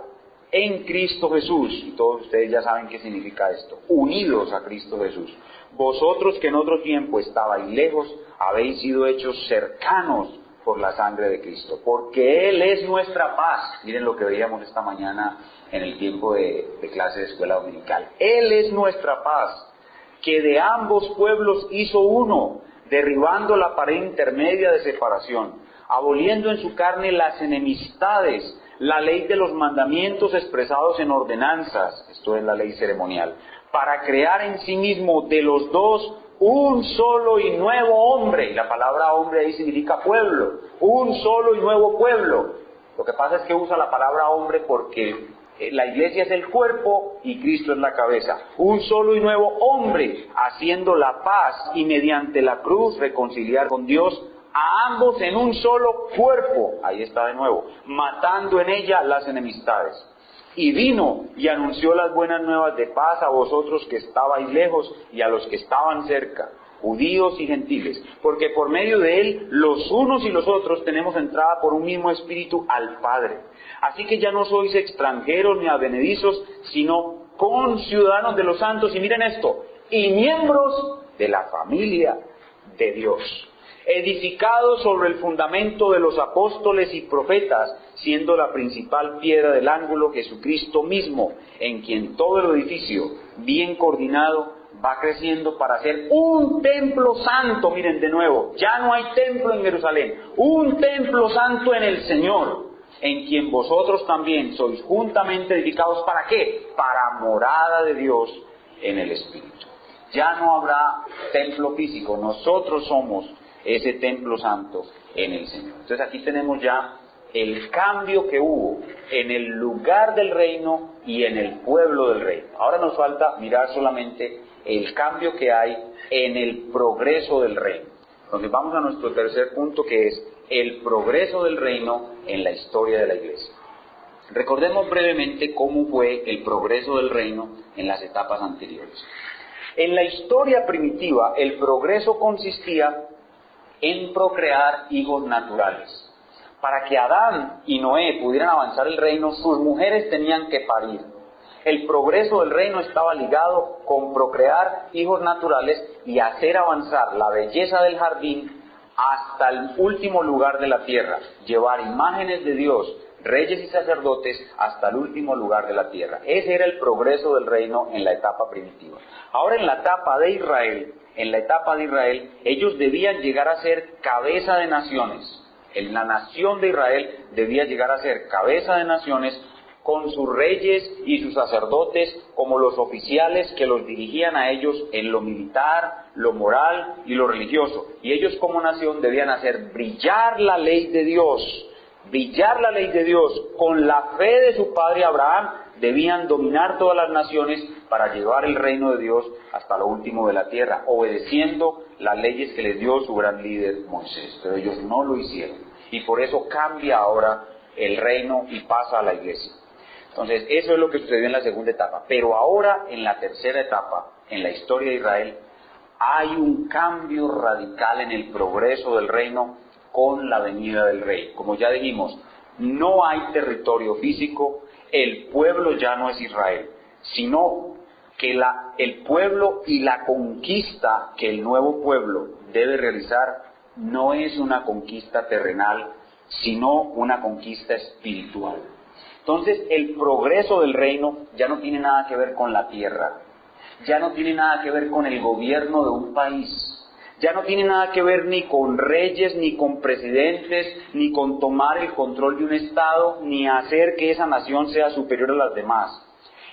en Cristo Jesús, y todos ustedes ya saben qué significa esto, unidos a Cristo Jesús, vosotros que en otro tiempo estabais lejos, habéis sido hechos cercanos por la sangre de Cristo, porque Él es nuestra paz. Miren lo que veíamos esta mañana en el tiempo de clase de escuela dominical. Él es nuestra paz, que de ambos pueblos hizo uno, derribando la pared intermedia de separación, aboliendo en su carne las enemistades, la ley de los mandamientos expresados en ordenanzas, esto es la ley ceremonial, para crear en sí mismo de los dos un solo y nuevo hombre. Y la palabra hombre ahí significa pueblo, un solo y nuevo pueblo. Lo que pasa es que usa la palabra hombre porque la iglesia es el cuerpo y Cristo es la cabeza. Un solo y nuevo hombre, haciendo la paz y mediante la cruz reconciliar con Dios a ambos en un solo cuerpo. Ahí está de nuevo, matando en ella las enemistades. Y vino y anunció las buenas nuevas de paz a vosotros que estabais lejos y a los que estaban cerca, judíos y gentiles, porque por medio de él los unos y los otros tenemos entrada por un mismo espíritu al Padre. Así que ya no sois extranjeros ni advenedizos, sino conciudadanos de los santos, y miren esto, y miembros de la familia de Dios, edificados sobre el fundamento de los apóstoles y profetas, siendo la principal piedra del ángulo Jesucristo mismo, en quien todo el edificio, bien coordinado, va creciendo para ser un templo santo. Miren de nuevo, ya no hay templo en Jerusalén, un templo santo en el Señor, en quien vosotros también sois juntamente edificados. ¿Para qué? Para morada de Dios en el Espíritu. Ya no habrá templo físico, nosotros somos ese templo santo en el Señor. Entonces aquí tenemos ya el cambio que hubo en el lugar del reino y en el pueblo del reino. Ahora nos falta mirar solamente el cambio que hay en el progreso del reino. Entonces vamos a nuestro tercer punto, que es el progreso del reino en la historia de la iglesia. Recordemos brevemente cómo fue el progreso del reino en las etapas anteriores. En la historia primitiva, el progreso consistía en procrear hijos naturales. Para que Adán y Noé pudieran avanzar el reino, sus mujeres tenían que parir. El progreso del reino estaba ligado con procrear hijos naturales y hacer avanzar la belleza del jardín hasta el último lugar de la tierra, llevar imágenes de Dios, reyes y sacerdotes, hasta el último lugar de la tierra. Ese era el progreso del reino en la etapa primitiva. Ahora en la etapa de Israel, ellos debían llegar a ser cabeza de naciones. En la nación de Israel debía llegar a ser cabeza de naciones, con sus reyes y sus sacerdotes como los oficiales que los dirigían a ellos en lo militar, lo moral y lo religioso. Y ellos como nación debían hacer brillar la ley de Dios. Con la fe de su padre Abraham debían dominar todas las naciones para llevar el reino de Dios hasta lo último de la tierra, obedeciendo las leyes que les dio su gran líder Moisés. Pero ellos no lo hicieron. Y por eso cambia ahora el reino y pasa a la iglesia. Entonces, eso es lo que sucedió en la segunda etapa. Pero ahora, en la tercera etapa, en la historia de Israel, hay un cambio radical en el progreso del reino con la venida del rey. Como ya dijimos, no hay territorio físico, el pueblo ya no es Israel, sino que el pueblo y la conquista que el nuevo pueblo debe realizar no es una conquista terrenal, sino una conquista espiritual. Entonces, el progreso del reino ya no tiene nada que ver con la tierra, ya no tiene nada que ver con el gobierno de un país, ya no tiene nada que ver ni con reyes, ni con presidentes, ni con tomar el control de un estado, ni hacer que esa nación sea superior a las demás.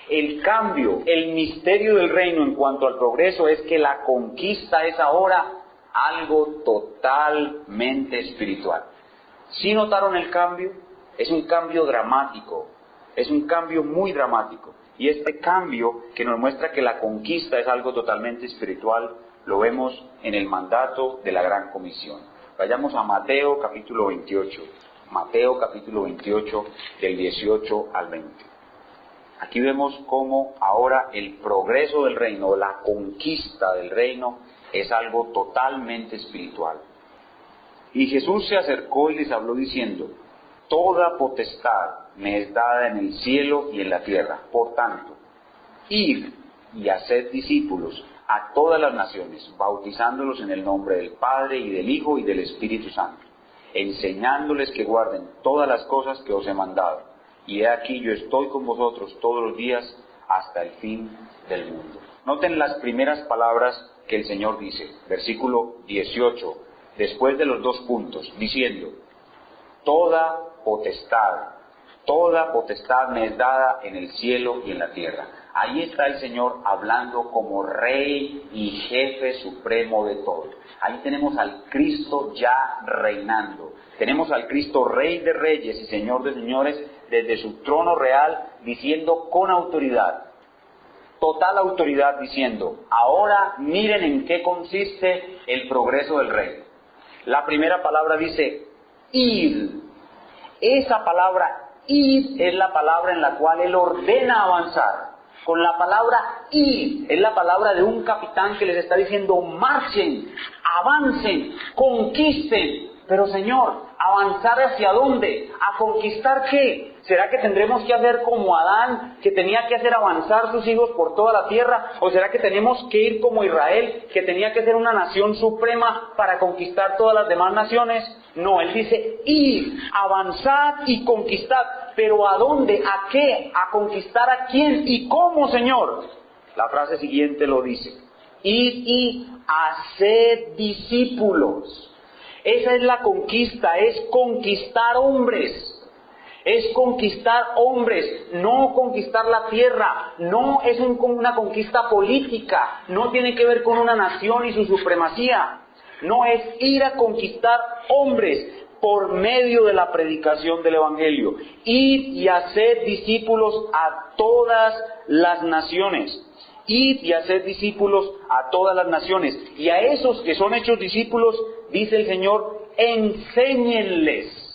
El cambio, el misterio del reino en cuanto al progreso es que la conquista es ahora algo totalmente espiritual. ¿Sí notaron el cambio? Es un cambio dramático, es un cambio muy dramático. Y este cambio que nos muestra que la conquista es algo totalmente espiritual, lo vemos en el mandato de la Gran Comisión. Vayamos a Mateo capítulo 28, Mateo capítulo 28 del 18 al 20. Aquí vemos cómo ahora el progreso del reino, la conquista del reino, es algo totalmente espiritual. Y Jesús se acercó y les habló diciendo: toda potestad me es dada en el cielo y en la tierra. Por tanto, id y haced discípulos a todas las naciones, bautizándolos en el nombre del Padre y del Hijo y del Espíritu Santo, enseñándoles que guarden todas las cosas que os he mandado. Y he aquí yo estoy con vosotros todos los días hasta el fin del mundo. Noten las primeras palabras que el Señor dice, versículo 18, después de los dos puntos, diciendo: toda potestad me es dada en el cielo y en la tierra. Ahí está el Señor hablando como Rey y Jefe supremo de todo. Ahí tenemos al Cristo ya reinando. Tenemos al Cristo Rey de reyes y Señor de señores desde su trono real, diciendo con autoridad, total autoridad, diciendo: ahora miren en qué consiste el progreso del reino. La primera palabra dice: id. Esa palabra id es la palabra en la cual Él ordena avanzar. Con la palabra id es la palabra de un capitán que les está diciendo: marchen, avancen, conquisten. Pero Señor, ¿avanzar hacia dónde? ¿A conquistar qué? ¿Será que tendremos que hacer como Adán, que tenía que hacer avanzar sus hijos por toda la tierra? ¿O será que tenemos que ir como Israel, que tenía que ser una nación suprema para conquistar todas las demás naciones? No, Él dice: id, avanzad y conquistad. ¿Pero a dónde? ¿A qué? ¿A conquistar a quién? ¿Y cómo, Señor? La frase siguiente lo dice: id y haced discípulos. Esa es la conquista, es conquistar hombres. Es conquistar hombres, no conquistar la tierra. No es una conquista política, no tiene que ver con una nación y su supremacía. No, es ir a conquistar hombres por medio de la predicación del Evangelio. Ir y hacer discípulos a todas las naciones. Id y hacer discípulos a todas las naciones. Y a esos que son hechos discípulos, dice el Señor: enséñenles.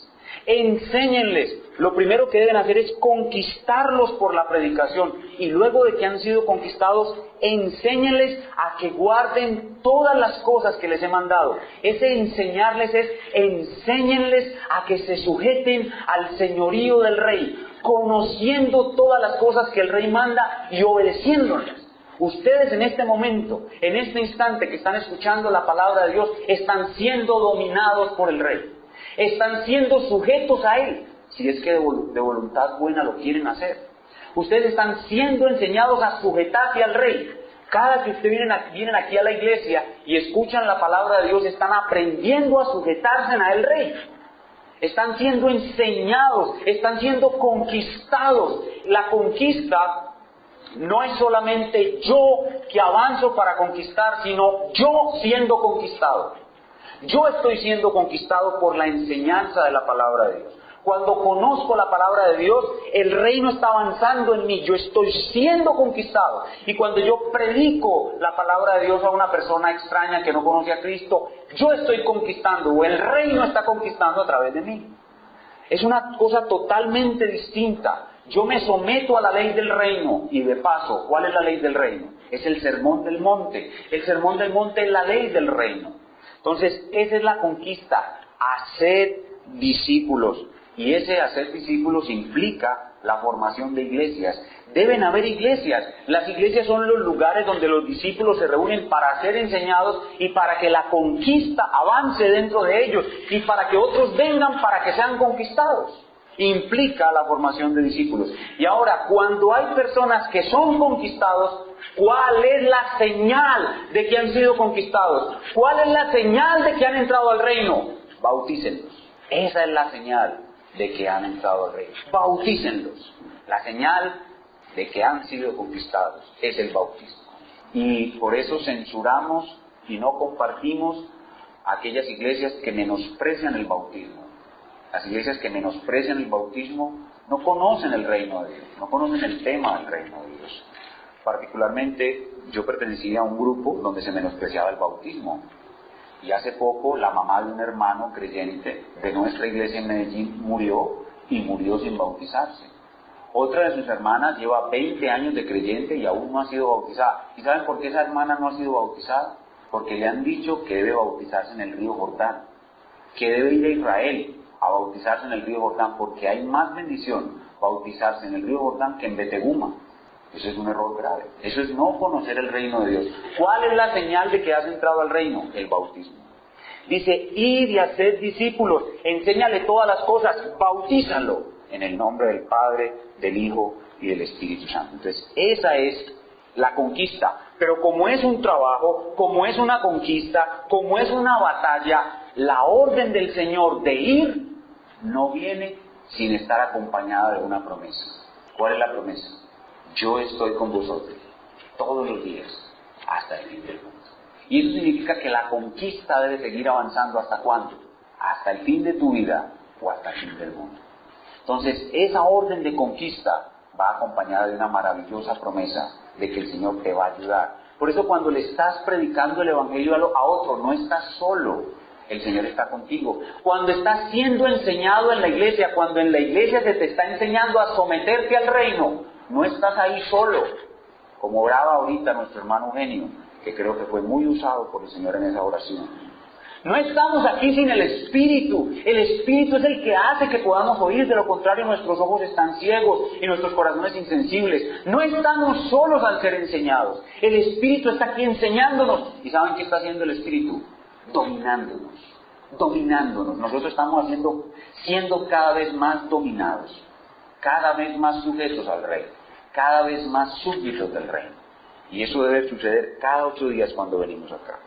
lo primero que deben hacer es conquistarlos por la predicación. Y luego de que han sido conquistados, enséñenles a que guarden todas las cosas que les he mandado. Ese enseñarles es, enséñenles a que se sujeten al señorío del rey, conociendo todas las cosas que el rey manda y obedeciéndolas. Ustedes en este momento, en este instante que están escuchando la palabra de Dios, están siendo dominados por el rey. Están siendo sujetos a él, si es que de voluntad buena lo quieren hacer. Ustedes están siendo enseñados a sujetarse al rey. Cada que ustedes vienen aquí a la iglesia y escuchan la palabra de Dios, están aprendiendo a sujetarse a el rey. Están siendo enseñados, están siendo conquistados. La conquista no es solamente yo que avanzo para conquistar, sino yo siendo conquistado. Yo estoy siendo conquistado por la enseñanza de la palabra de Dios. Cuando conozco la palabra de Dios, el reino está avanzando en mí, yo estoy siendo conquistado. Y cuando yo predico la palabra de Dios a una persona extraña que no conoce a Cristo, yo estoy conquistando, o el reino está conquistando a través de mí. Es una cosa totalmente distinta. Yo me someto a la ley del reino, y de paso, ¿cuál es la ley del reino? Es el sermón del monte. El sermón del monte es la ley del reino. Entonces, esa es la conquista, hacer discípulos. Y ese hacer discípulos implica la formación de iglesias. Deben haber iglesias. Las iglesias son los lugares donde los discípulos se reúnen para ser enseñados y para que la conquista avance dentro de ellos y para que otros vengan para que sean conquistados. Implica la formación de discípulos. Y ahora, cuando hay personas que son conquistados, ¿cuál es la señal de que han sido conquistados? ¿Cuál es la señal de que han entrado al reino? Bautícenlos. Esa es la señal de que han entrado al reino. Bautícenlos. La señal de que han sido conquistados es el bautismo. Y por eso censuramos y no compartimos aquellas iglesias que menosprecian el bautismo. Las iglesias que menosprecian el bautismo no conocen el reino de Dios, no conocen el tema del reino de Dios. Particularmente, yo pertenecía a un grupo donde se menospreciaba el bautismo. Y hace poco la mamá de un hermano creyente de nuestra iglesia en Medellín murió sin bautizarse. Otra de sus hermanas lleva 20 años de creyente y aún no ha sido bautizada. ¿Y saben por qué esa hermana no ha sido bautizada? Porque le han dicho que debe bautizarse en el río Jordán, que debe ir a Israel a bautizarse en el río Jordán, porque hay más bendición bautizarse en el río Jordán que en Beteguma. Eso es un error grave. Eso es no conocer el reino de Dios. ¿Cuál es la señal de que has entrado al reino? El bautismo. Dice, id y haced discípulos, enséñale todas las cosas, bautízalo en el nombre del Padre, del Hijo y del Espíritu Santo. Entonces, esa es la conquista. Pero como es un trabajo, como es una conquista, como es una batalla, la orden del Señor de ir no viene sin estar acompañada de una promesa. ¿Cuál es la promesa? Yo estoy con vosotros todos los días hasta el fin del mundo. Y eso significa que la conquista debe seguir avanzando. ¿Hasta cuándo? Hasta el fin de tu vida o hasta el fin del mundo. Entonces, esa orden de conquista va acompañada de una maravillosa promesa de que el Señor te va a ayudar. Por eso cuando le estás predicando el Evangelio a otro, no estás solo. El Señor está contigo. Cuando estás siendo enseñado en la iglesia, cuando en la iglesia se te está enseñando a someterte al reino, no estás ahí solo. Como oraba ahorita nuestro hermano Eugenio, que creo que fue muy usado por el Señor en esa oración. No estamos aquí sin el Espíritu. El Espíritu es el que hace que podamos oír. De lo contrario, nuestros ojos están ciegos y nuestros corazones insensibles. No estamos solos al ser enseñados. El Espíritu está aquí enseñándonos. ¿Y saben qué está haciendo el Espíritu? Dominándonos. Nosotros estamos siendo cada vez más dominados, cada vez más sujetos al Rey, cada vez más súbditos del reino. Y eso debe suceder cada 8 días cuando venimos acá.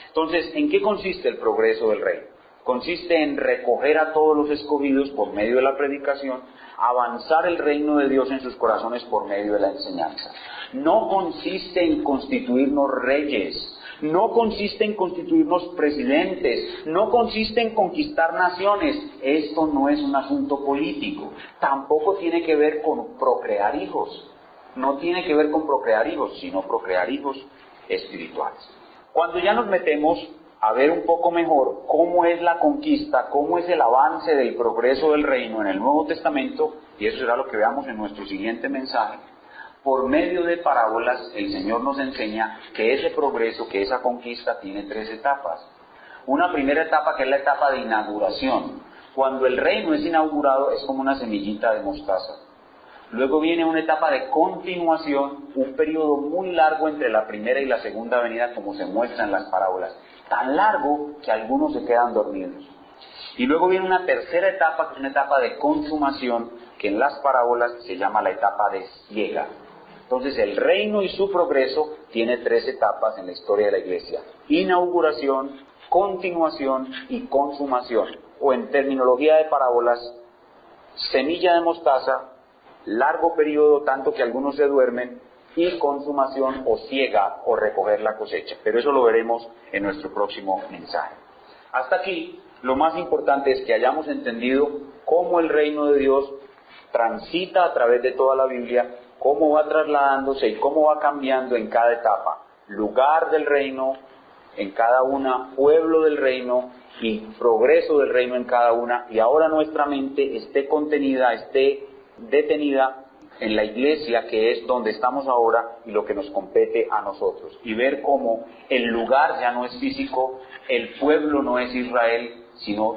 Entonces, ¿en qué consiste el progreso del reino? Consiste en recoger a todos los escogidos por medio de la predicación, avanzar el reino de Dios en sus corazones por medio de la enseñanza. No consiste en constituirnos reyes, no consiste en constituirnos presidentes, no consiste en conquistar naciones. Esto no es un asunto político, tampoco tiene que ver con procrear hijos. No tiene que ver con procrear hijos, sino procrear hijos espirituales. Cuando ya nos metemos a ver un poco mejor cómo es la conquista, cómo es el avance del progreso del reino en el Nuevo Testamento, y eso será lo que veamos en nuestro siguiente mensaje. Por medio de parábolas, el Señor nos enseña que ese progreso, que esa conquista tiene 3 etapas. Una primera etapa que es la etapa de inauguración. Cuando el reino es inaugurado es como una semillita de mostaza. Luego viene una etapa de continuación, un periodo muy largo entre la primera y la segunda venida, como se muestra en las parábolas. Tan largo que algunos se quedan dormidos. Y luego viene una tercera etapa, que es una etapa de consumación, que en las parábolas se llama la etapa de siega. Entonces el reino y su progreso tiene 3 etapas en la historia de la iglesia: inauguración, continuación y consumación. O en terminología de parábolas, semilla de mostaza, largo periodo tanto que algunos se duermen, y consumación o siega o recoger la cosecha. Pero eso lo veremos en nuestro próximo mensaje. Hasta aquí, lo más importante es que hayamos entendido cómo el reino de Dios transita a través de toda la Biblia, cómo va trasladándose y cómo va cambiando en cada etapa. Lugar del reino en cada una, pueblo del reino y progreso del reino en cada una. Y ahora nuestra mente esté contenida, esté detenida en la iglesia, que es donde estamos ahora y lo que nos compete a nosotros, y ver cómo el lugar ya no es físico, el pueblo no es Israel, sino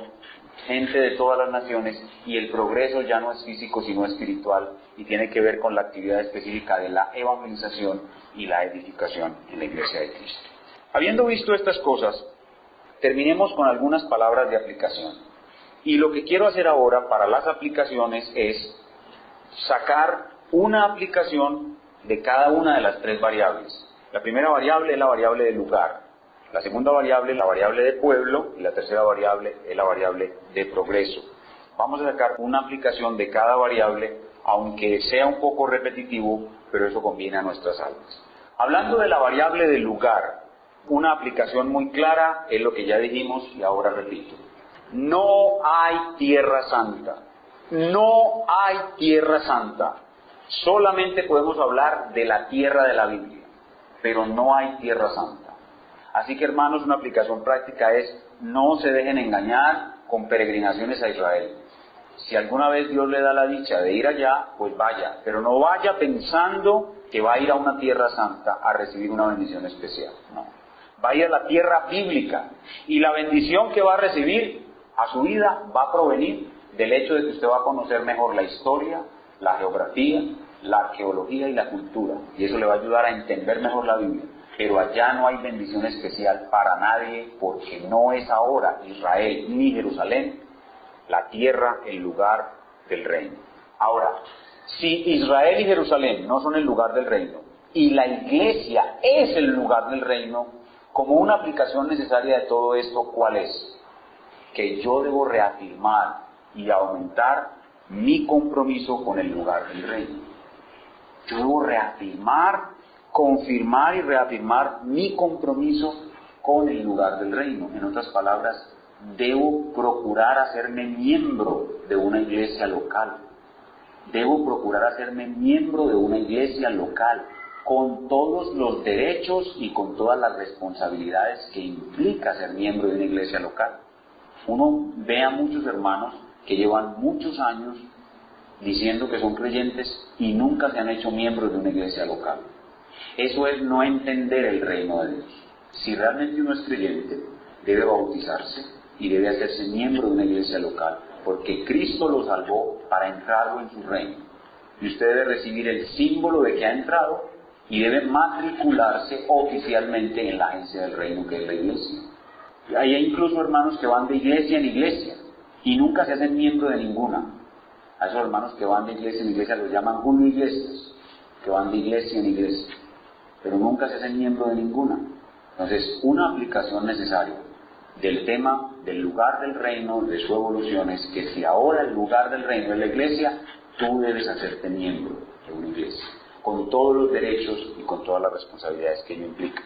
gente de todas las naciones, y el progreso ya no es físico sino espiritual, y tiene que ver con la actividad específica de la evangelización y la edificación en la iglesia de Cristo. Habiendo visto estas cosas, terminemos con algunas palabras de aplicación. Y lo que quiero hacer ahora para las aplicaciones es sacar una aplicación de cada una de las 3 variables. La primera variable es la variable de lugar, la segunda variable es la variable de pueblo, y la tercera variable es la variable de progreso. Vamos a sacar una aplicación de cada variable, aunque sea un poco repetitivo, pero eso conviene a nuestras almas. Hablando de la variable de lugar, una aplicación muy clara es lo que ya dijimos y ahora repito. No hay tierra santa. No hay tierra santa. Solamente podemos hablar de la tierra de la Biblia, pero no hay tierra santa. Así que, hermanos, una aplicación práctica es: no se dejen engañar con peregrinaciones a Israel. Si alguna vez Dios le da la dicha de ir allá, pues vaya, pero no vaya pensando que va a ir a una tierra santa a recibir una bendición especial. No, va a ir a la tierra bíblica, y la bendición que va a recibir a su vida va a provenir del hecho de que usted va a conocer mejor la historia, la geografía, la arqueología y la cultura, y eso le va a ayudar a entender mejor la Biblia. Pero allá no hay bendición especial para nadie, porque no es ahora Israel ni Jerusalén la tierra, el lugar del reino. Ahora, si Israel y Jerusalén no son el lugar del reino, y la iglesia es el lugar del reino, como una aplicación necesaria de todo esto, ¿cuál es? Que yo debo reafirmar y aumentar mi compromiso con el lugar del reino. Yo debo reafirmar, confirmar y reafirmar mi compromiso con el lugar del reino. En otras palabras, debo procurar hacerme miembro de una iglesia local. Debo procurar hacerme miembro de una iglesia local, con todos los derechos y con todas las responsabilidades que implica ser miembro de una iglesia local. Uno ve a muchos hermanos que llevan muchos años diciendo que son creyentes y nunca se han hecho miembros de una iglesia local. Eso es no entender el reino de Dios. Si realmente uno es creyente, debe bautizarse y debe hacerse miembro de una iglesia local, porque Cristo lo salvó para entrarlo en su reino. Y usted debe recibir el símbolo de que ha entrado y debe matricularse oficialmente en la agencia del reino, que es la iglesia. Y hay incluso hermanos que van de iglesia en iglesia y nunca se hacen miembro de ninguna. A esos hermanos que van de iglesia en iglesia los llaman iglesias, que van de iglesia en iglesia, pero nunca se hacen miembro de ninguna. Entonces, una aplicación necesaria del tema del lugar del reino, de su evolución, es que si ahora el lugar del reino es la iglesia, tú debes hacerte miembro de una iglesia, con todos los derechos y con todas las responsabilidades que ello implica.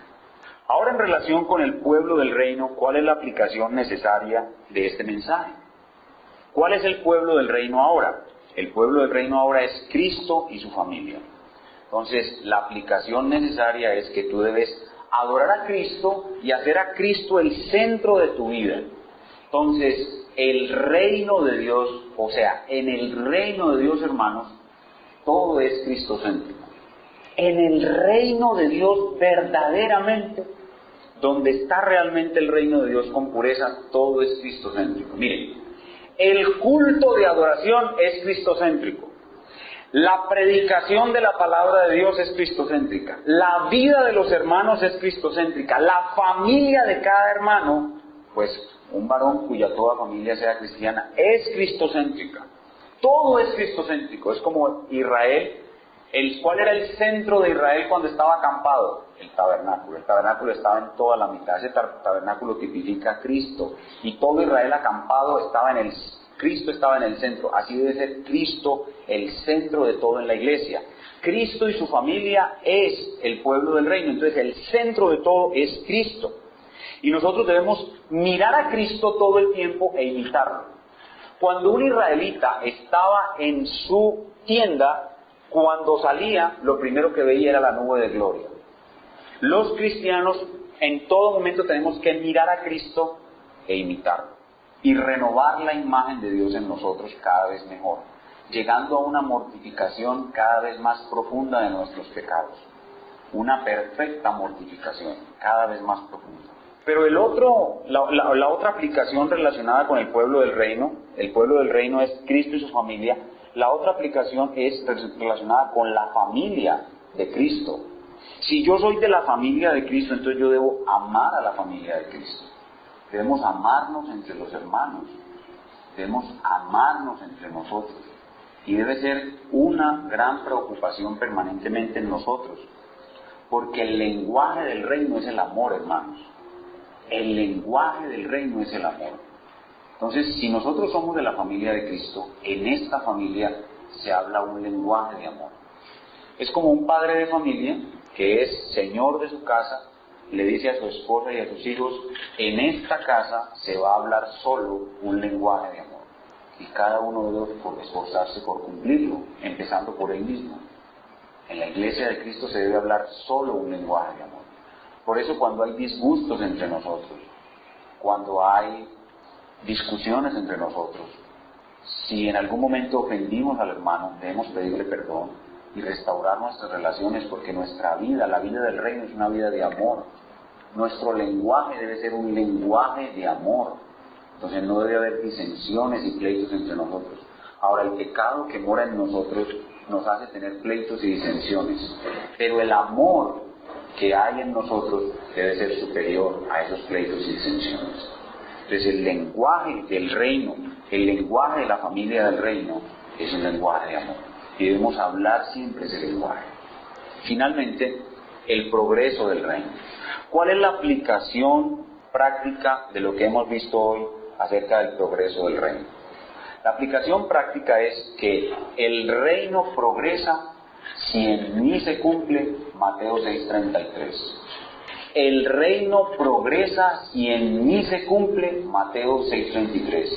Ahora, en relación con el pueblo del reino, ¿cuál es la aplicación necesaria de este mensaje? ¿Cuál es el pueblo del reino ahora? El pueblo del reino ahora es Cristo y su familia. Entonces, la aplicación necesaria es que tú debes adorar a Cristo y hacer a Cristo el centro de tu vida. Entonces, el reino de Dios, o sea, en el reino de Dios, hermanos, todo es cristocéntrico. En el reino de Dios, verdaderamente, donde está realmente el reino de Dios con pureza, todo es cristocéntrico. Miren, el culto de adoración es cristocéntrico. La predicación de la palabra de Dios es cristocéntrica. La vida de los hermanos es cristocéntrica. La familia de cada hermano, pues un varón cuya toda familia sea cristiana, es cristocéntrica. Todo es cristocéntrico. Es como Israel. ¿Cuál era el centro de Israel cuando estaba acampado? El tabernáculo. El tabernáculo estaba en toda la mitad. Ese tabernáculo tipifica a Cristo. Y todo Israel acampado Cristo estaba en el centro. Así debe ser Cristo el centro de todo en la iglesia. Cristo y su familia es el pueblo del reino. Entonces el centro de todo es Cristo. Y nosotros debemos mirar a Cristo todo el tiempo e imitarlo. Cuando un israelita estaba en su tienda, cuando salía, lo primero que veía era la nube de gloria. Los cristianos en todo momento tenemos que mirar a Cristo e imitarlo. Y renovar la imagen de Dios en nosotros cada vez mejor, llegando a una mortificación cada vez más profunda de nuestros pecados. Una perfecta mortificación, cada vez más profunda. Pero la otra aplicación relacionada con el pueblo del reino es Cristo y su familia. La otra aplicación es relacionada con la familia de Cristo. Si yo soy de la familia de Cristo, entonces yo debo amar a la familia de Cristo. Debemos amarnos entre los hermanos. Debemos amarnos entre nosotros. Y debe ser una gran preocupación permanentemente en nosotros. Porque el lenguaje del reino es el amor, hermanos. El lenguaje del reino es el amor. Entonces, si nosotros somos de la familia de Cristo, en esta familia se habla un lenguaje de amor. Es como un padre de familia que es señor de su casa, le dice a su esposa y a sus hijos, en esta casa se va a hablar solo un lenguaje de amor. Y cada uno debe esforzarse por cumplirlo, empezando por él mismo. En la iglesia de Cristo se debe hablar solo un lenguaje de amor. Por eso cuando hay disgustos entre nosotros, cuando hay discusiones entre nosotros, si en algún momento ofendimos al hermano, debemos pedirle perdón y restaurar nuestras relaciones, porque nuestra vida, la vida del reino, es una vida de amor. Nuestro lenguaje debe ser un lenguaje de amor. Entonces no debe haber disensiones y pleitos entre nosotros. Ahora, el pecado que mora en nosotros nos hace tener pleitos y disensiones, pero el amor que hay en nosotros debe ser superior a esos pleitos y disensiones. Entonces el lenguaje del reino, el lenguaje de la familia del reino, es un lenguaje de amor. Y debemos hablar siempre ese lenguaje. Finalmente, el progreso del reino. ¿Cuál es la aplicación práctica de lo que hemos visto hoy acerca del progreso del reino? La aplicación práctica es que el reino progresa si en mí se cumple Mateo 6:33. El reino progresa si en mí se cumple Mateo 6:23.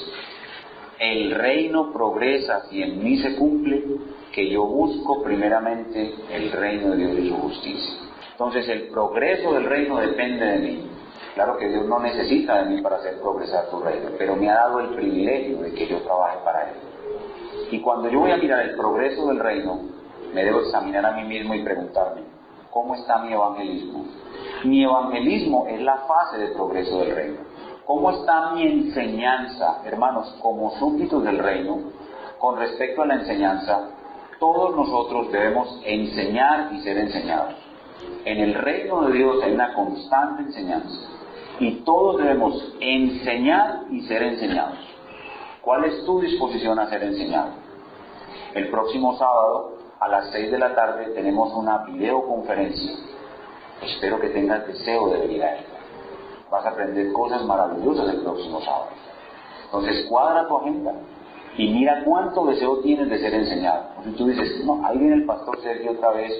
El reino progresa si en mí se cumple que yo busco primeramente el reino de Dios y su justicia. Entonces el progreso del reino depende de mí. Claro que Dios no necesita de mí para hacer progresar su reino, pero me ha dado el privilegio de que yo trabaje para Él. Y cuando yo voy a mirar el progreso del reino, me debo examinar a mí mismo y preguntarme, ¿cómo está mi evangelismo? Mi evangelismo es la fase de progreso del reino. ¿Cómo está mi enseñanza, hermanos, como súbditos del reino? Con respecto a la enseñanza, todos nosotros debemos enseñar y ser enseñados. En el reino de Dios hay una constante enseñanza y todos debemos enseñar y ser enseñados. ¿Cuál es tu disposición a ser enseñado? El próximo sábado a las 6 de la tarde tenemos una videoconferencia. Espero que tengas deseo de venir a ella. Vas a aprender cosas maravillosas el próximo sábado. Entonces cuadra tu agenda y mira cuánto deseo tienes de ser enseñado. Si tú dices, no, ahí viene el pastor Sergio otra vez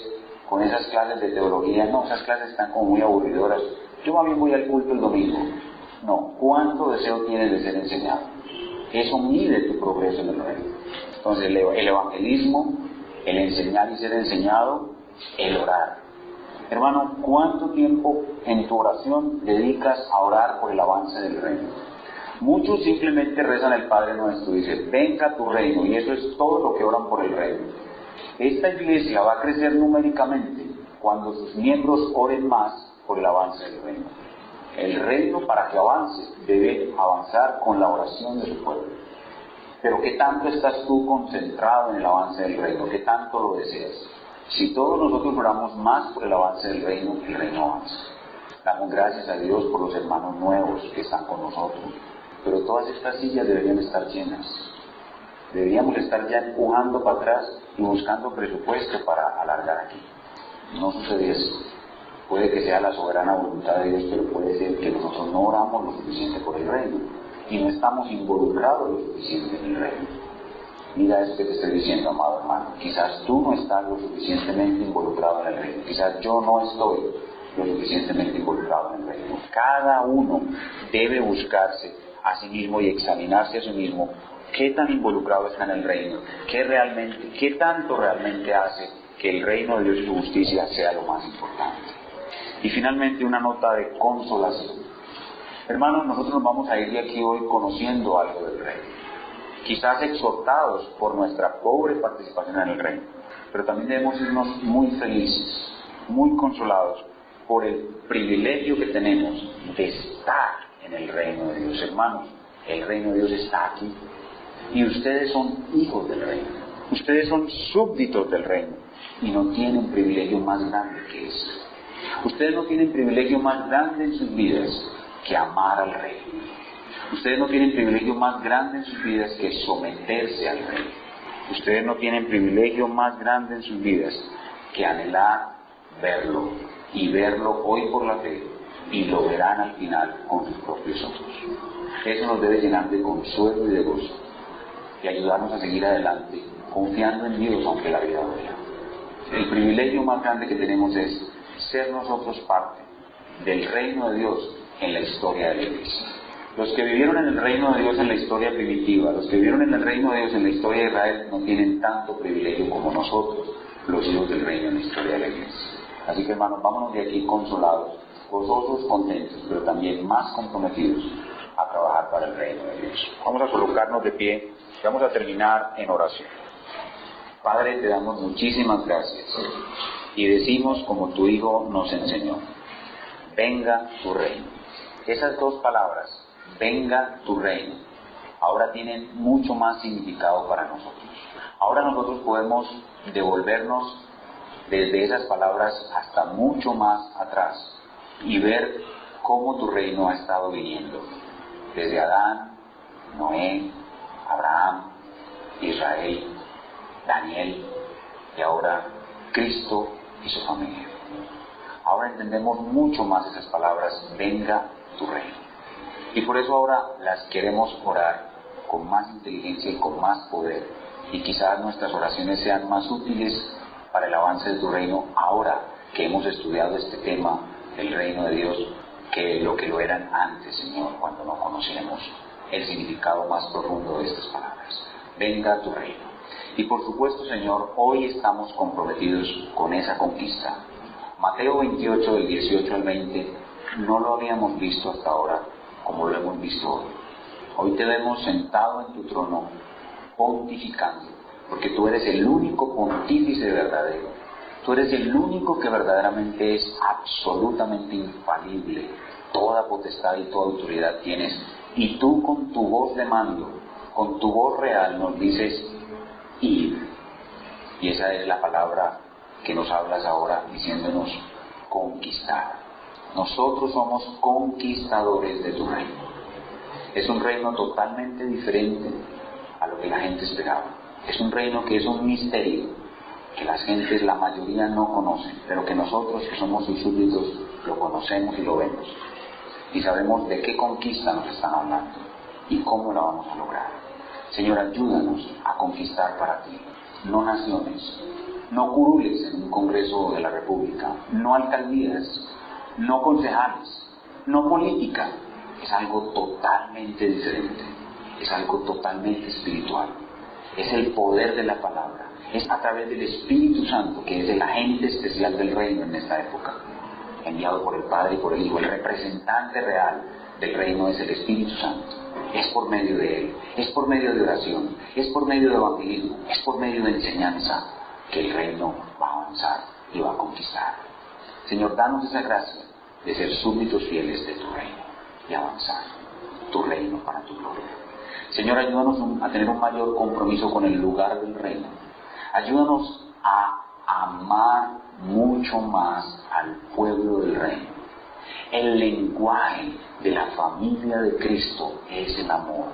con esas clases de teología, no, esas clases están como muy aburridoras, yo más bien voy al culto el domingo. No, cuánto deseo tienes de ser enseñado. Eso mide tu progreso en el reino. Entonces el evangelismo, el enseñar y ser enseñado, el orar. Hermano, ¿cuánto tiempo en tu oración dedicas a orar por el avance del reino? Muchos simplemente rezan el Padre Nuestro y dicen, venga tu reino, y eso es todo lo que oran por el reino. Esta iglesia va a crecer numéricamente cuando sus miembros oren más por el avance del reino. El reino, para que avance, debe avanzar con la oración de su pueblo. Pero ¿qué tanto estás tú concentrado en el avance del reino? ¿Qué tanto lo deseas? Si todos nosotros oramos más por el avance del reino, el reino avanza. Damos gracias a Dios por los hermanos nuevos que están con nosotros. Pero todas estas sillas deberían estar llenas. Deberíamos estar ya empujando para atrás y buscando presupuesto para alargar aquí. No sucede eso. Puede que sea la soberana voluntad de Dios, pero puede ser que nosotros no oramos lo suficiente por el reino y no estamos involucrados lo suficiente en el reino. Mira esto que te estoy diciendo, amado hermano. Quizás tú no estás lo suficientemente involucrado en el reino. Quizás yo no estoy lo suficientemente involucrado en el reino. Cada uno debe buscarse a sí mismo y examinarse a sí mismo qué tan involucrado está en el reino, qué tanto realmente hace que el reino de Dios y su justicia sea lo más importante. Y finalmente una nota de consolación. Hermanos, nosotros nos vamos a ir de aquí hoy conociendo algo del reino, quizás exhortados por nuestra pobre participación en el reino, pero también debemos irnos muy felices, muy consolados por el privilegio que tenemos de estar en el reino de Dios. Hermanos, el reino de Dios está aquí y ustedes son hijos del reino, ustedes son súbditos del reino y no tienen privilegio más grande que ese. Ustedes no tienen privilegio más grande en sus vidas que amar al rey. Ustedes no tienen privilegio más grande en sus vidas que someterse al rey. Ustedes no tienen privilegio más grande en sus vidas que anhelar verlo y verlo hoy por la fe y lo verán al final con sus propios ojos. Eso nos debe llenar de consuelo y de gozo y ayudarnos a seguir adelante confiando en Dios aunque la vida duela. El privilegio más grande que tenemos es ser nosotros parte del reino de Dios en la historia de la iglesia. Los que vivieron en el reino de Dios en la historia primitiva, los que vivieron en el reino de Dios en la historia de Israel, no tienen tanto privilegio como nosotros, los hijos del reino en la historia de la iglesia. Así que hermanos, vámonos de aquí consolados, gozosos, contentos, pero también más comprometidos a trabajar para el reino de Dios. Vamos a colocarnos de pie y vamos a terminar en oración. Padre, te damos muchísimas gracias y decimos como tu Hijo nos enseñó, venga tu reino. Esas dos palabras, venga tu reino, ahora tienen mucho más significado para nosotros. Ahora nosotros podemos devolvernos desde esas palabras hasta mucho más atrás y ver cómo tu reino ha estado viniendo. Desde Adán, Noé, Abraham, Israel, Daniel y ahora Cristo y su familia. Ahora entendemos mucho más esas palabras, venga tu reino. Y por eso ahora las queremos orar con más inteligencia y con más poder. Y quizás nuestras oraciones sean más útiles para el avance de tu reino ahora que hemos estudiado este tema del reino de Dios que lo eran antes, Señor, cuando no conocíamos el significado más profundo de estas palabras. Venga tu reino. Y por supuesto, Señor, hoy estamos comprometidos con esa conquista. Mateo 28, del 18 al 20, no lo habíamos visto hasta ahora como lo hemos visto hoy. Hoy te vemos sentado en tu trono, pontificando, porque tú eres el único pontífice verdadero. Tú eres el único que verdaderamente es absolutamente infalible. Toda potestad y toda autoridad tienes. Y tú con tu voz de mando, con tu voz real nos dices, id. Y esa es la palabra que nos hablas ahora diciéndonos conquistar. Nosotros somos conquistadores de tu reino. Es un reino totalmente diferente a lo que la gente esperaba. Es un reino que es un misterio, que las gentes, la mayoría no conocen, pero que nosotros que somos sus súbditos lo conocemos y lo vemos. Y sabemos de qué conquista nos están hablando y cómo la vamos a lograr. Señor, ayúdanos a conquistar para ti, no naciones, no curules en un Congreso de la República, no alcaldías, no concejales, no política. Es algo totalmente diferente, es algo totalmente espiritual. es el poder de la palabra, es a través del Espíritu Santo, que es el agente especial del reino en esta época, enviado por el Padre y por el Hijo. El representante real del reino es el Espíritu Santo. Es por medio de Él, es por medio de oración, es por medio de evangelismo, es por medio de enseñanza que el reino va a avanzar y va a conquistar. Señor, danos esa gracia de ser súbditos fieles de tu reino y avanzar tu reino para tu gloria. Señor, ayúdanos a tener un mayor compromiso con el lugar del reino. Ayúdanos a amar mucho más al pueblo del reino. El lenguaje de la familia de Cristo es el amor.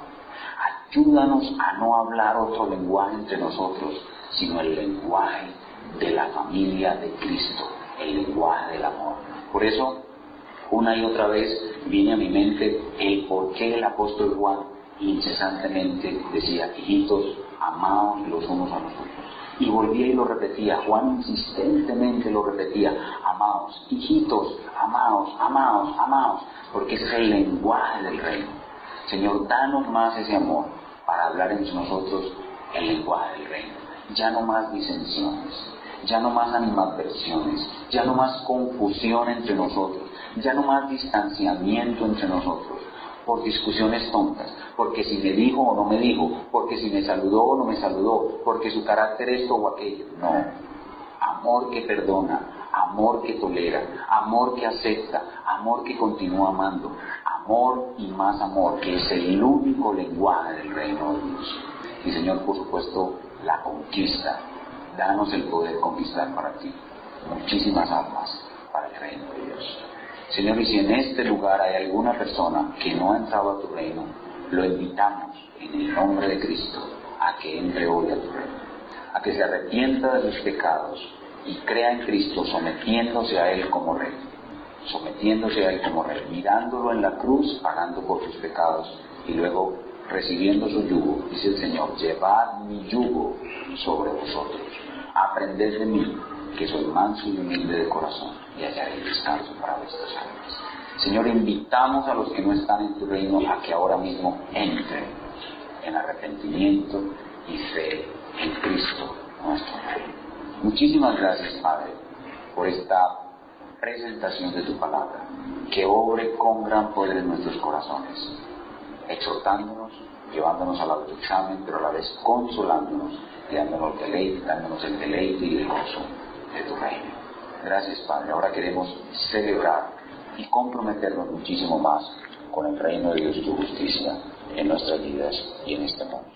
Ayúdanos a no hablar otro lenguaje entre nosotros, sino el lenguaje de la familia de Cristo, el lenguaje del amor. Por eso, una y otra vez viene a mi mente el por qué el apóstol Juan incesantemente decía: hijitos, amaos los unos a los otros. Y volvía y lo repetía, Juan insistentemente lo repetía: amaos, hijitos, amaos, amaos, amaos, porque ese es el lenguaje del reino. Señor, danos más ese amor para hablar entre nosotros el lenguaje del reino. Ya no más disensiones, ya no más animadversiones, ya no más confusión entre nosotros, ya no más distanciamiento entre nosotros, por discusiones tontas, porque si me dijo o no me dijo, porque si me saludó o no me saludó, porque su carácter esto o aquello. No, amor que perdona, amor que tolera, amor que acepta, amor que continúa amando, amor y más amor, que es el único lenguaje del reino de Dios. Y Señor, por supuesto, la conquista. Danos el poder conquistar para ti muchísimas almas para el reino de Dios. Señor, y si en este lugar hay alguna persona que no ha entrado a tu reino, lo invitamos en el nombre de Cristo a que entre hoy a tu reino, a que se arrepienta de sus pecados y crea en Cristo, sometiéndose a Él como Rey, mirándolo en la cruz, pagando por sus pecados y luego recibiendo su yugo. Dice el Señor: llevad mi yugo sobre vosotros, aprended de mí, que soy manso y humilde de corazón, y hallaréis descanso para vuestras almas. Señor, invitamos a los que no están en tu reino a que ahora mismo entren en arrepentimiento y fe en Cristo nuestro Rey. Muchísimas gracias, Padre, por esta presentación de tu palabra, que obre con gran poder en nuestros corazones, exhortándonos, llevándonos al autoexamen, pero a la vez consolándonos y dándonos el deleite y el gozo de tu reino. Gracias, Padre. Ahora queremos celebrar y comprometernos muchísimo más con el reino de Dios y tu justicia en nuestras vidas y en este mundo.